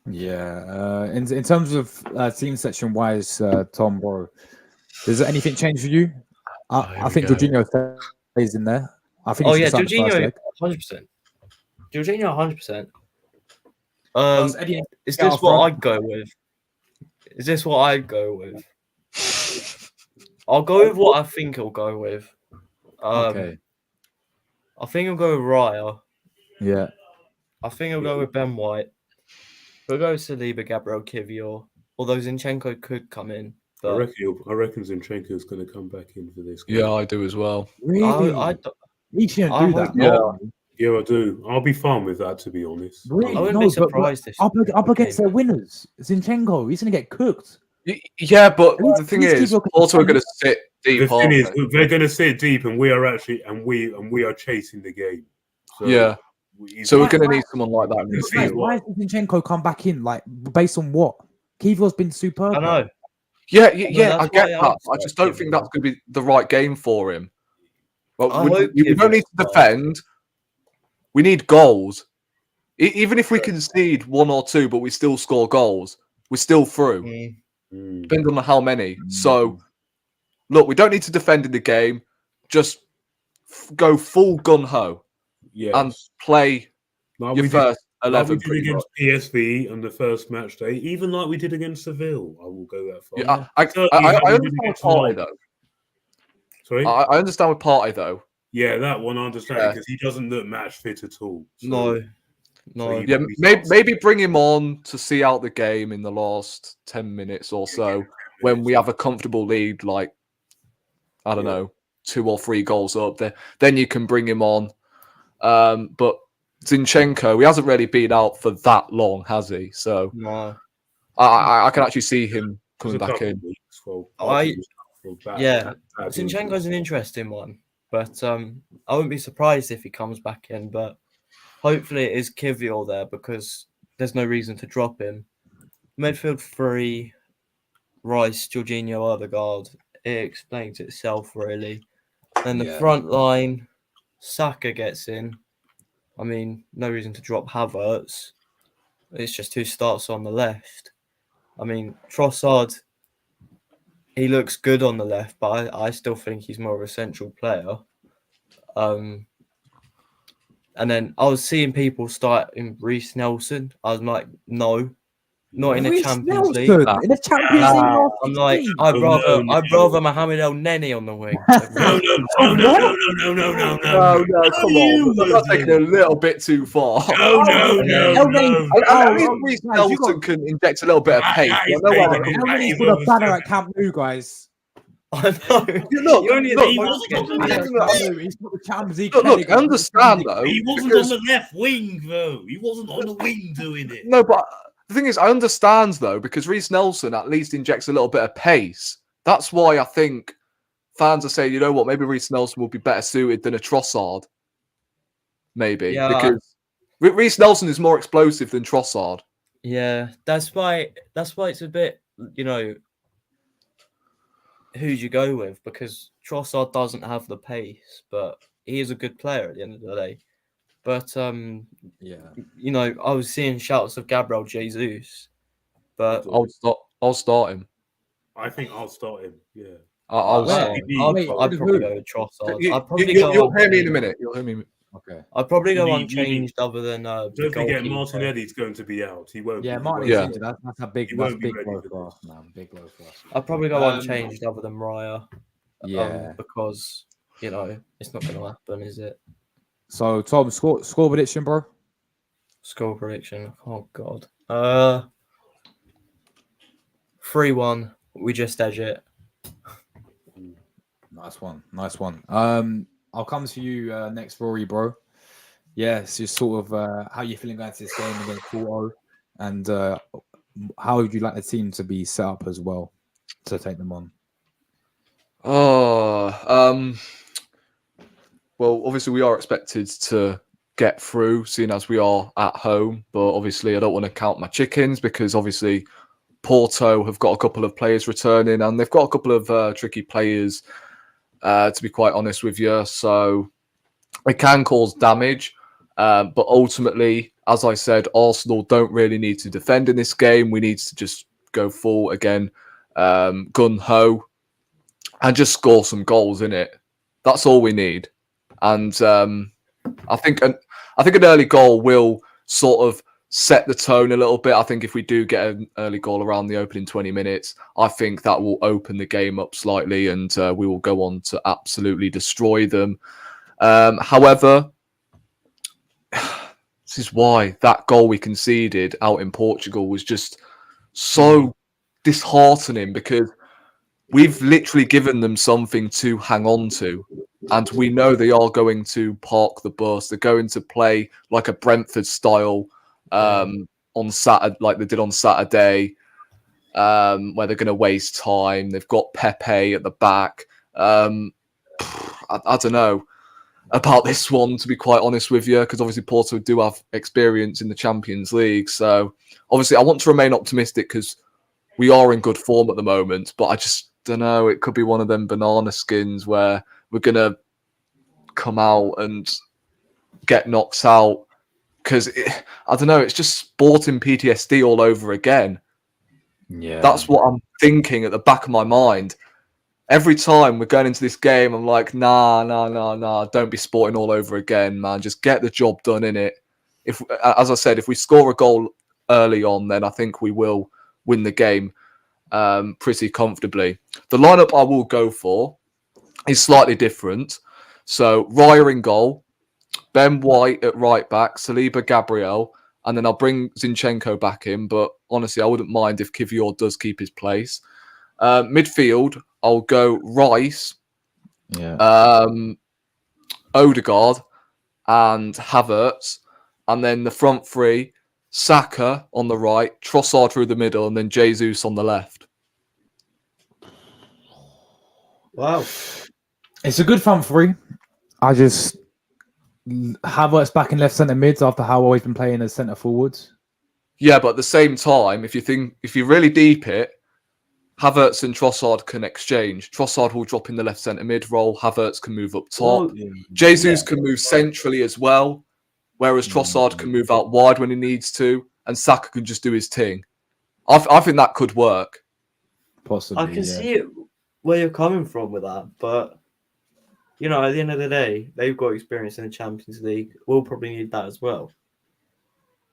Yeah. In terms of team section wise, Tom, bro, does anything change for you? I think Jorginho stays in there. I think Jorginho, 100%. Jorginho, 100%. Is this what I'd go with? Is this what I'd go with? I'll go with what I think he'll go with. Okay. I think he'll go with Raya. Yeah. I think he'll go with Ben White. He'll go with Saliba, Gabriel Kivior. Although Zinchenko could come in. But I reckon Zinchenko's going to come back in for this game. Yeah, I do as well. Really? He shouldn't do that. Yeah, I do. I'll be fine with that, to be honest. Really? I wouldn't be surprised if up against their winners. Zinchenko, he's going to get cooked. Yeah, but the thing is, also we're going to sit deep. The thing is, they're going to sit deep, and we are chasing the game. So, Yeah. So we're going to need someone like that in Let's the see Why field. what- has Zinchenko come back in? Like, based on what? Kivior's been superb. I know. Yeah, No, I that's get why I that. I was just don't think that's going to be the right game for him. But I we hope don't Kivior need to starts. defend. We need goals. Even if we concede 1 or 2, but we still score goals, we're still through. Mm. Depends on how many. So, look, we don't need to defend in the game. Just go full gun ho Yes. and play Like your we first did 11. pretty against much. PSV on the first match day, even like we did against Seville. I will go that far. Yeah, Certainly I how we did understand with against Partey Lyon. though. Sorry? I understand with Partey though. Yeah, that one I understand Yeah. because he doesn't look match fit at all. So, No. he- Yeah, he starts- maybe bring him on to see out the game in the last 10 minutes or so when we have a comfortable lead, like, I don't know, 2 or 3 goals up there. Then you can bring him on. But Zinchenko, he hasn't really been out for that long, has he? So No. I can actually see him coming Just a back couple in. of weeks. Well, I- for bad- Yeah. bad Zinchenko's an interesting one, but I wouldn't be surprised if he comes back in. But hopefully, it is Kivior there because there's no reason to drop him. Midfield 3, Rice, Jorginho, Odegaard. It explains itself really. Then the Yeah. front line, Saka gets in. I mean, no reason to drop Havertz. It's just who starts on the left. I mean, Trossard. He looks good on the left, but I still think he's more of a central player. And then I was seeing people start in Reece Nelson. I was like, no, not in the Reece Champions League. Nelson in the Champions League. last I'm like, 16. I'd rather Mohamed El Neni on the wing. No, No, come on. That's taking a little bit too far. I mean, Reece Nelson can inject a little bit of pace. I know where they're coming from. Elneny put a banner at Camp Nou, guys. I know. Look, You only look, need he one wasn't to on the get left. to Camp Nou, he's got the Champions League. Look, I headache. understand though. He wasn't because- on the left wing, though. He wasn't on the wing doing it. No, but the thing is, I understand though, because Reece Nelson at least injects a little bit of pace. That's why I think fans are saying, you know what, maybe Reece Nelson will be better suited than a Trossard. Maybe. Yeah. Because Reece Nelson is more explosive than Trossard. Yeah, that's why it's a bit, who do you go with? Because Trossard doesn't have the pace, but he is a good player at the end of the day. But Yeah. I was seeing shouts of Gabriel Jesus, but I'll start him. I think I'll start him. Yeah. I'll Where? start him. I'd probably who? go with Trossard. You'll I'd probably hear me in a minute. You'll hear me. Okay. I'd probably go You need- unchanged other than the Don't forget, goalkeeper. Martinelli's going to be out. He won't. Yeah, be. Martin's Yeah. injured. That's a big, He that's won't be big ready blow for for this. us, man. Big blow for us. I'd probably go Um, unchanged other than Raya. Yeah. Because it's not going to happen, is it? So Tom, score prediction, bro. Score prediction. Oh God. 3-1. We just edge it. Nice one. I'll come to you next, Rory, bro. Yeah, it's just sort of how you feeling going to this game against Porto, and how would you like the team to be set up as well to take them on? Well, obviously we are expected to get through, seeing as we are at home. But obviously, I don't want to count my chickens because obviously Porto have got a couple of players returning, and they've got a couple of tricky players. To be quite honest with you, so it can cause damage. But ultimately, as I said, Arsenal don't really need to defend in this game. We need to just go full again, gun ho, and just score some goals in it. That's all we need. And I think an early goal will sort of set the tone a little bit. I think if we do get an early goal around the opening 20 minutes, I think that will open the game up slightly, and we will go on to absolutely destroy them. However, this is why that goal we conceded out in Portugal was just so disheartening, because we've literally given them something to hang on to, and we know they are going to park the bus. They're going to play like a Brentford style on Saturday, like they did on Saturday, where they're going to waste time. They've got Pepe at the back. I don't know. about this one, to be quite honest with you, because obviously Porto do have experience in the Champions League. So obviously I want to remain optimistic because we are in good form at the moment, but I just don't know. It could be one of them banana skins where we're going to come out and get knocked out because I don't know. It's just sporting PTSD all over again. Yeah, That's what I'm thinking at the back of my mind. Every time we're going into this game, I'm like, nah. Don't be sporting all over again, man. Just get the job done in it. If, as I said, if we score a goal early on, then I think we will win the game pretty comfortably. The lineup I will go for is slightly different. So Raya in goal, Ben White at right back, Saliba, Gabriel, and then I'll bring Zinchenko back in. But honestly, I wouldn't mind if Kivior does keep his place. Midfield, I'll go Rice, Odegaard, and Havertz. And then the front three, Saka on the right, Trossard through the middle, and then Jesus on the left. Wow. It's a good front three. I just Havertz back in left centre mids after how always been playing as centre forwards. Yeah, but at the same time, if you really deep it, Havertz and Trossard can exchange. Trossard will drop in the left centre mid role. Havertz can move up top. Jesus can move centrally as well, whereas Trossard can move out wide when he needs to, and Saka can just do his thing. I think that could work. Possibly, I can see it where you're coming from with that, but you know, at the end of the day, they've got experience in the Champions League. We'll probably need that as well.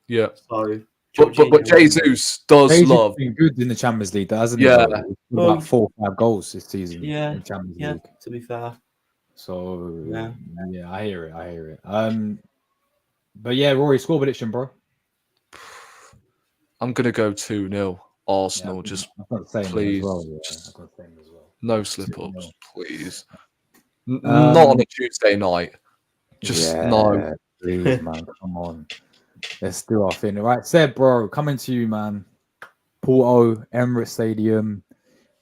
Yeah. So, but Jesus does love been good in the Champions League, hasn't he? Yeah. About 4 or 5 goals this season. Yeah, in Champions League. To be fair. So yeah, I hear it. But yeah, Rory, score prediction, bro. I'm gonna go 2-0 Arsenal. Yeah, just please, no slip-ups, please. Not on a Tuesday night. No. Please, man, come on. Let's do our thing. Right, Seb, bro, coming to you, man. Porto, Emirates Stadium.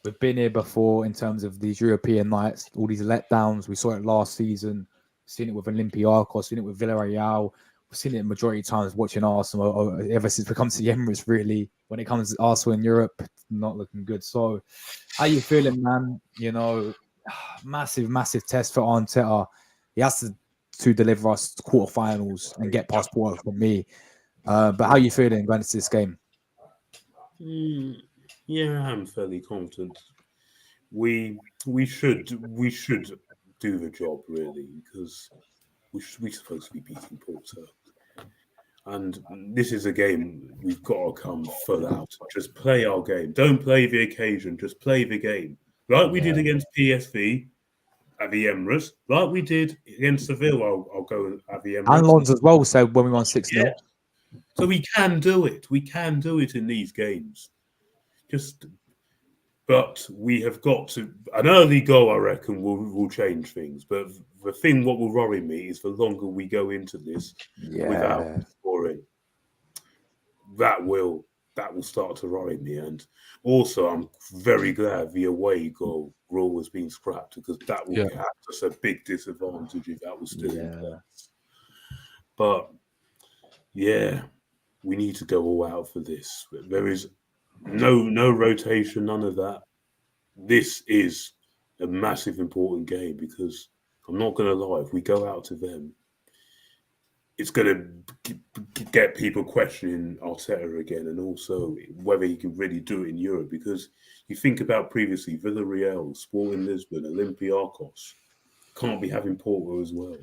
We've been here before in terms of these European nights, all these letdowns. We saw it last season. Seen it with Olympiacos, seen it with Villarreal. We've seen it majority of times watching Arsenal ever since we come to the Emirates, really. When it comes to Arsenal in Europe, not looking good. So, how you feeling, man? You know, massive test for Arteta. He has to deliver us quarterfinals and get past Porto for me. But how you feeling going into this game? Yeah, I'm fairly confident. We should do the job really because we're supposed to be beating Porto, and this is a game we've got to come full out. Just play our game. Don't play the occasion. Just play the game like we did against PSV at the Emirates, like we did against Seville. I'll go at the Emirates. And Lons as well said when we won 6-0. Yeah. So we can do it. We can do it in these games. But we have got to. An early goal, I reckon, will change things. But the thing, what will worry me is the longer we go into this without scoring, that will start to worry me. And also, I'm very glad the away goal rule has been scrapped because that will have us a big disadvantage if that was still in place. But yeah, we need to go all out for this. There is no rotation, none of that. This is a massive important game because I'm not going to lie, if we go out to them, it's going to get people questioning Arteta again, and also whether he can really do it in Europe. Because you think about previously, Villarreal, Sporting Lisbon, Olympiacos, can't be having Porto as well.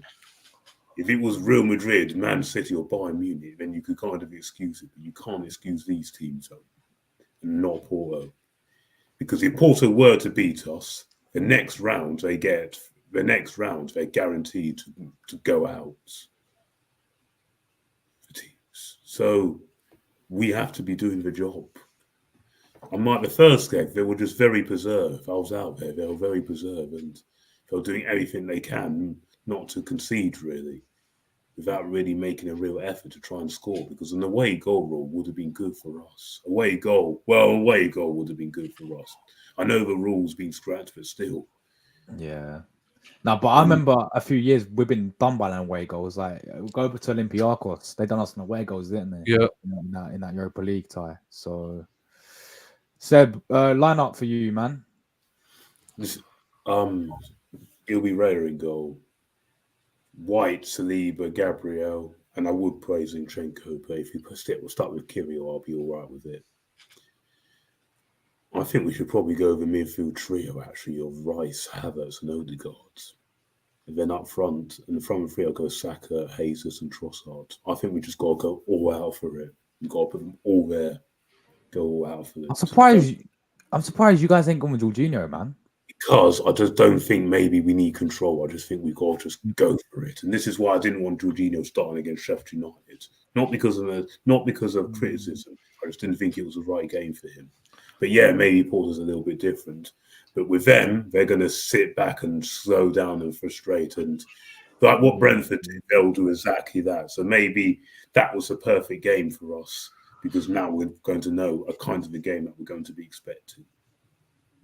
If it was Real Madrid, Man City, or Bayern Munich, then you could kind of excuse it, but you can't excuse these teams, and not Porto. Because if Porto were to beat us, the next round they're guaranteed to go out. So we have to be doing the job. Unlike the first game, they were just very preserved. I was out there, they were very preserved, and they were doing everything they can not to concede, really, without really making a real effort to try and score, because an away goal rule would have been good for us. Away goal would have been good for us. I know the rule's been scratched, but still. Yeah. No, but I remember a few years we've been done by an away goals. Like we go over to Olympiacos, they done us an away goals, didn't they? Yeah. In that Europa League tie. So, Seb, line up for you, man. It'll be Raya in goal. White, Saliba, Gabriel, and I would praise Zinchenko, but if we'll start with Kirill, I'll be all right with it. I think we should probably go with a midfield trio, actually, of Rice, Havertz, and Odegaard. And then up front, in the front three, I'll go Saka, Jesus, and Trossard. I think we just got to go all out for it. We've got to put them all there, go all out for it. I'm surprised you guys ain't going with Jorginho, man. Because I just don't think maybe we need control. I just think we've got to just go for it. And this is why I didn't want Jorginho starting against Sheffield United. Not because of criticism. I just didn't think it was the right game for him. But yeah, maybe Porto's a little bit different. But with them, they're going to sit back and slow down and frustrate. And like what Brentford did, they'll do exactly that. So maybe that was a perfect game for us because now we're going to know a kind of a game that we're going to be expecting.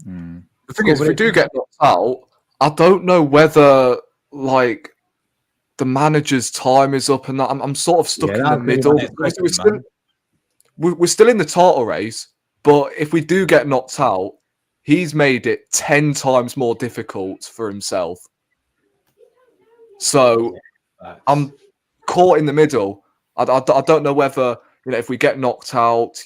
Mm. The thing is, if we do get knocked out, I don't know whether like the manager's time is up and that. I'm sort of stuck in the middle. We're still in the title race, but if we do get knocked out, he's made it 10 times more difficult for himself. So I'm caught in the middle. I don't know whether if we get knocked out,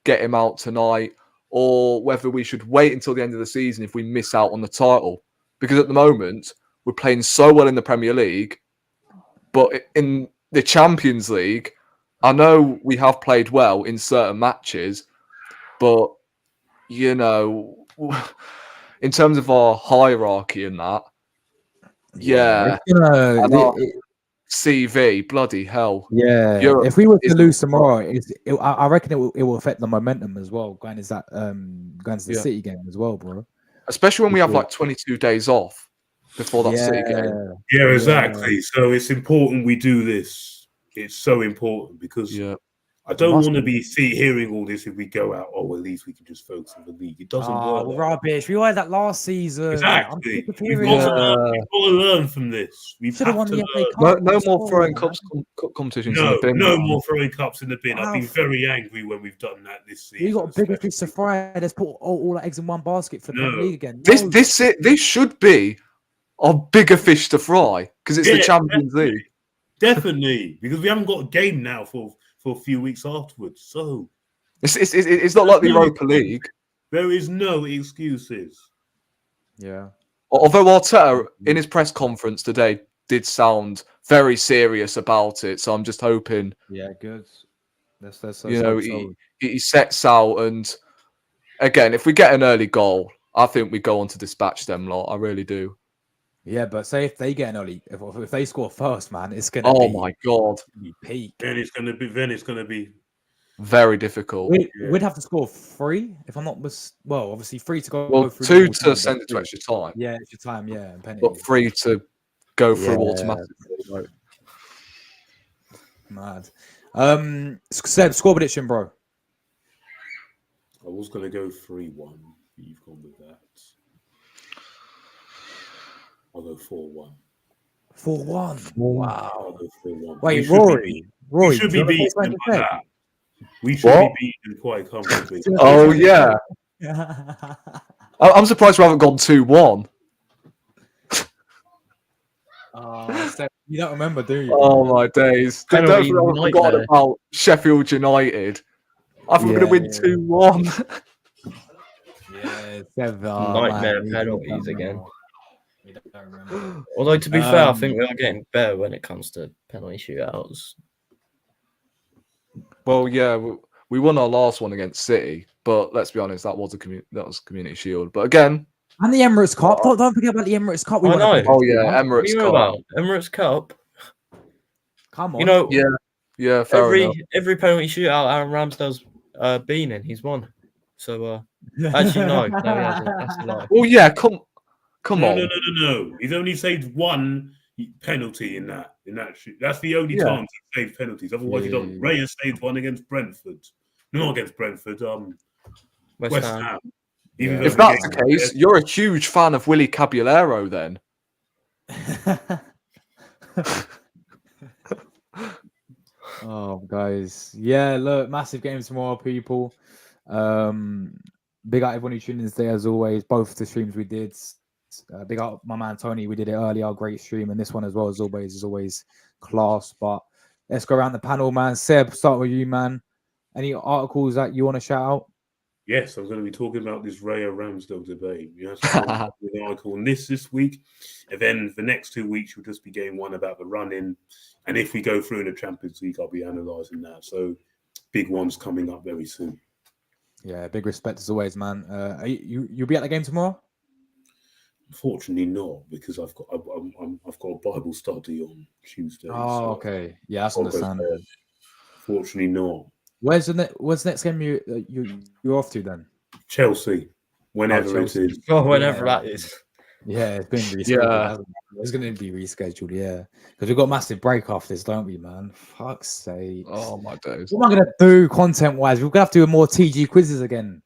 get him out tonight. Or whether we should wait until the end of the season if we miss out on the title. Because at the moment, we're playing so well in the Premier League, but in the Champions League, I know we have played well in certain matches, but, in terms of our hierarchy and that, CV, bloody hell. Yeah, if we were to lose tomorrow, I reckon it will affect the momentum as well. Going to the City game as well, bro. Especially when we have like 22 days off before that City game. Yeah, exactly. Yeah. So it's important we do this. It's so important because I don't want to be hearing all this if we go out. Oh, at least we can just focus on the league. It doesn't work. Rubbish. We had that last season. Exactly. We've got to learn from this. We should have won the FA Cup. No more throwing cup competitions in the bin. No more throwing cups in the bin. I've been very angry when we've done that this season. We got bigger fish to fry. Let's put all our eggs in one basket for the Premier League again. This should be our bigger fish to fry because it's the Champions League. Definitely, because we haven't got a game now for a few weeks afterwards. So it's not like the Europa League. There is no excuses. Yeah. Although Arteta in his press conference today did sound very serious about it, so I'm just hoping. Yeah, good. He sets out, and again, if we get an early goal, I think we go on to dispatch them lot. I really do. Yeah, but say if they get an early, if they score first, man, it's gonna. Oh my god! Peak. Then it's gonna be very difficult. We'd have to score 3 if I'm not obviously 3 to go. Well, 2 to send it to extra time. Yeah, extra time. Yeah, and penalty. But 3 to go through automatically. Mad. Seb, score prediction, bro. I was gonna go 3-1. You've gone with that. I'll go 4-1. 4-1. Wow. I'll go 4-1. Wait, Rory. We should be beaten by that. We should be beaten quite comfortably. Oh, yeah. I'm surprised we haven't gone 2-1. You don't remember, do you? Oh, my days. Don't forget about Sheffield United. I think we're going to win 2-1. Nightmare penalties again. Although, to be fair, I think we are getting better when it comes to penalty shootouts. Well, yeah, we won our last one against City, but let's be honest, that was Community Shield. But again, and the Emirates Cup. Don't forget about the Emirates Cup. I know. Oh yeah, Emirates Cup. Emirates Cup. Come on. Yeah. Fair enough. Every penalty shootout Aaron Ramsdale's been in, he's won. So actually, no, he hasn't. That's a lie. Well, yeah, come on. No. He's only saved 1 penalty in that shoot. That's the only time he saved penalties. Otherwise, he doesn't. Ray has saved 1 against Brentford. No, not against Brentford. West Ham. If that's the case, you're a huge fan of Willy Caballero, then. Oh, guys. Yeah, look, massive game tomorrow, people. Big up everyone who tuned in today, as always. Both the streams we did. Big up my man Tony. We did it earlier. Great stream. And this one as well, as always, is always class. But let's go around the panel, man. Seb, start with you, man. Any articles that you want to shout out? Yes, I'm going to be talking about this Ramsdale debate. We have an article on this week. And then the next 2 weeks will just be game one about the run-in. And if we go through in the Champions League, I'll be analysing that. So big ones coming up very soon. Yeah, big respect as always, man. You'll be at the game tomorrow? Unfortunately, not, because I've got a Bible study on Tuesday. Oh, so okay. Yeah, that's understandable. Fortunately, not. What's the next game you're off to then? Chelsea, whenever Chelsea. it is. Oh, whenever that is. Yeah, it's been rescheduled. It's going to be rescheduled, yeah. Because we've got a massive break after this, don't we, man? Fuck's sake. Oh, my days. What am I going to do content-wise? We're going to have to do more TG quizzes again.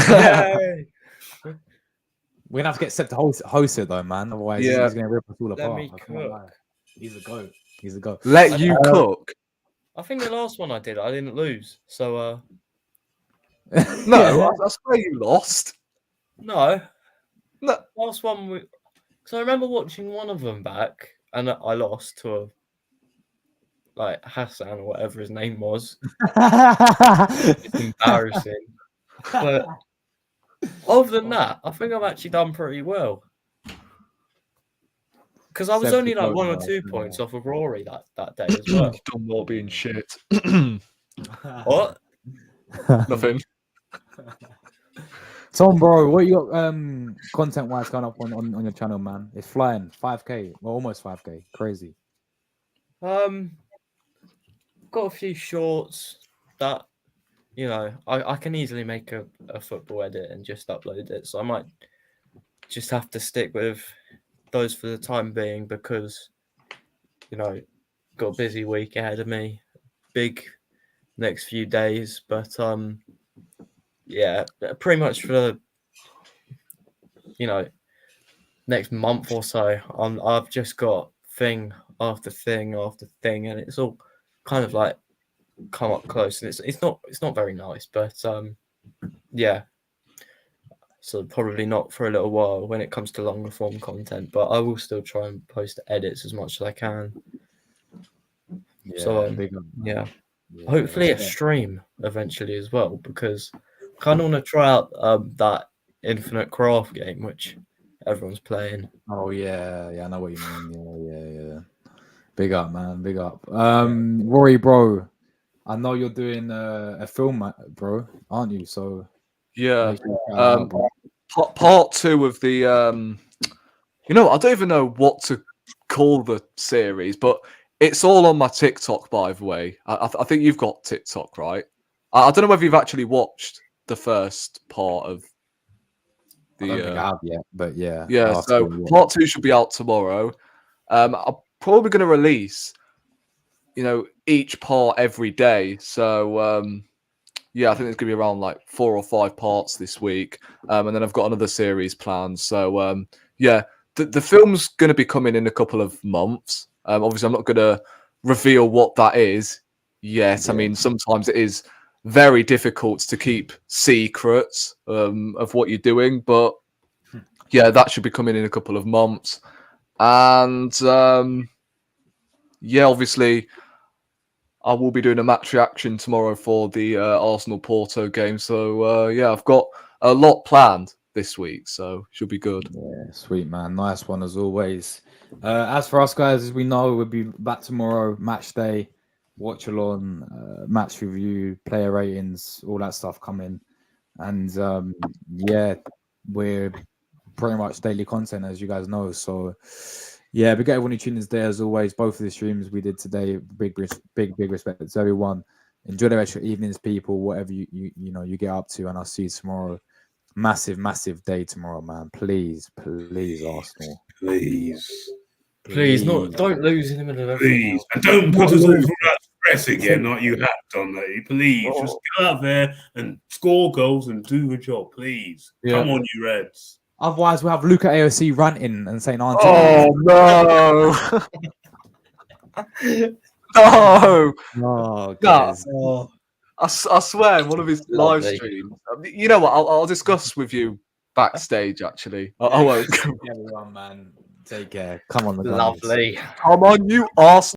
Yay! We're going to have to get Seb to host it, though, man. Otherwise, he's going to rip us all apart. Let me cook. He's a goat. He's a goat. Let you cook. I think the last one I did, I didn't lose. So, No, that's where you lost. no. No. Last one, so I remember watching one of them back, and I lost to Hassan or whatever his name was. It's embarrassing. But other than that, I think I've actually done pretty well. Because I was only 1 or 2 points off of Rory that day as well. You've done more being shit. What? Nothing. Tom, bro, what you got content-wise going up on your channel, man? It's flying. 5K. Well, almost 5K. Crazy. Got a few shorts that, I can easily make a football edit and just upload it. So I might just have to stick with those for the time being because, got a busy week ahead of me. Big next few days. But, yeah, pretty much for the, next month or so, I've just got thing after thing after thing, and it's all kind of like come up close, and it's not very nice, but yeah. So probably not for a little while when it comes to longer form content, but I will still try and post edits as much as I can. Yeah, so yeah. Hopefully a stream eventually as well, because I kind of want to try out that Infinite Craft game, which everyone's playing. Oh yeah, I know what you mean. Yeah. Big up, man. Big up. Rory, bro, I know you're doing a film, bro, aren't you? So yeah. Part 2 of the I don't even know what to call the series, but it's all on my TikTok, by the way. I think you've got TikTok, right? I don't know whether you've actually watched the first part of the. I don't think I have yet, but yeah. Yeah, so part 2 should be out tomorrow. I'm probably going to release, each part every day. So yeah, I think there's going to be around 4 or 5 parts this week, and then I've got another series planned. So yeah, the film's going to be coming in a couple of months. Obviously, I'm not going to reveal what that is yet. I mean, sometimes it is very difficult to keep secrets of what you're doing, but yeah, that should be coming in a couple of months. And yeah, obviously, I will be doing a match reaction tomorrow for the Arsenal Porto game. So yeah, I've got a lot planned this week, so should be good. Yeah, sweet, man. Nice one as always. As for us guys, as we know, we'll be back tomorrow, match day, watch along, match review, player ratings, all that stuff coming. And yeah, we're pretty much daily content, as you guys know. So yeah, we get everyone who tuned in today, as always. Both of the streams we did today, big respect to everyone. Enjoy the rest of your evenings, people, whatever you get up to, and I'll see you tomorrow. Massive day tomorrow, man. Please, Arsenal. Please, don't lose in the middle of everything. Please, and don't put us all through that stress again, like you have done, mate. Please, just go out there and score goals and do the job, please. Yeah. Come on, you Reds. Otherwise, we'll have Luca AOC ranting and saying, "Auntie." Oh no! No! Oh, Nah. Oh, I swear, in one of his live Lovely. streams. You know what? I'll discuss with you backstage. Actually, I won't. Everyone, man, take care. Come on, the lovely. Come on, you Arsenal.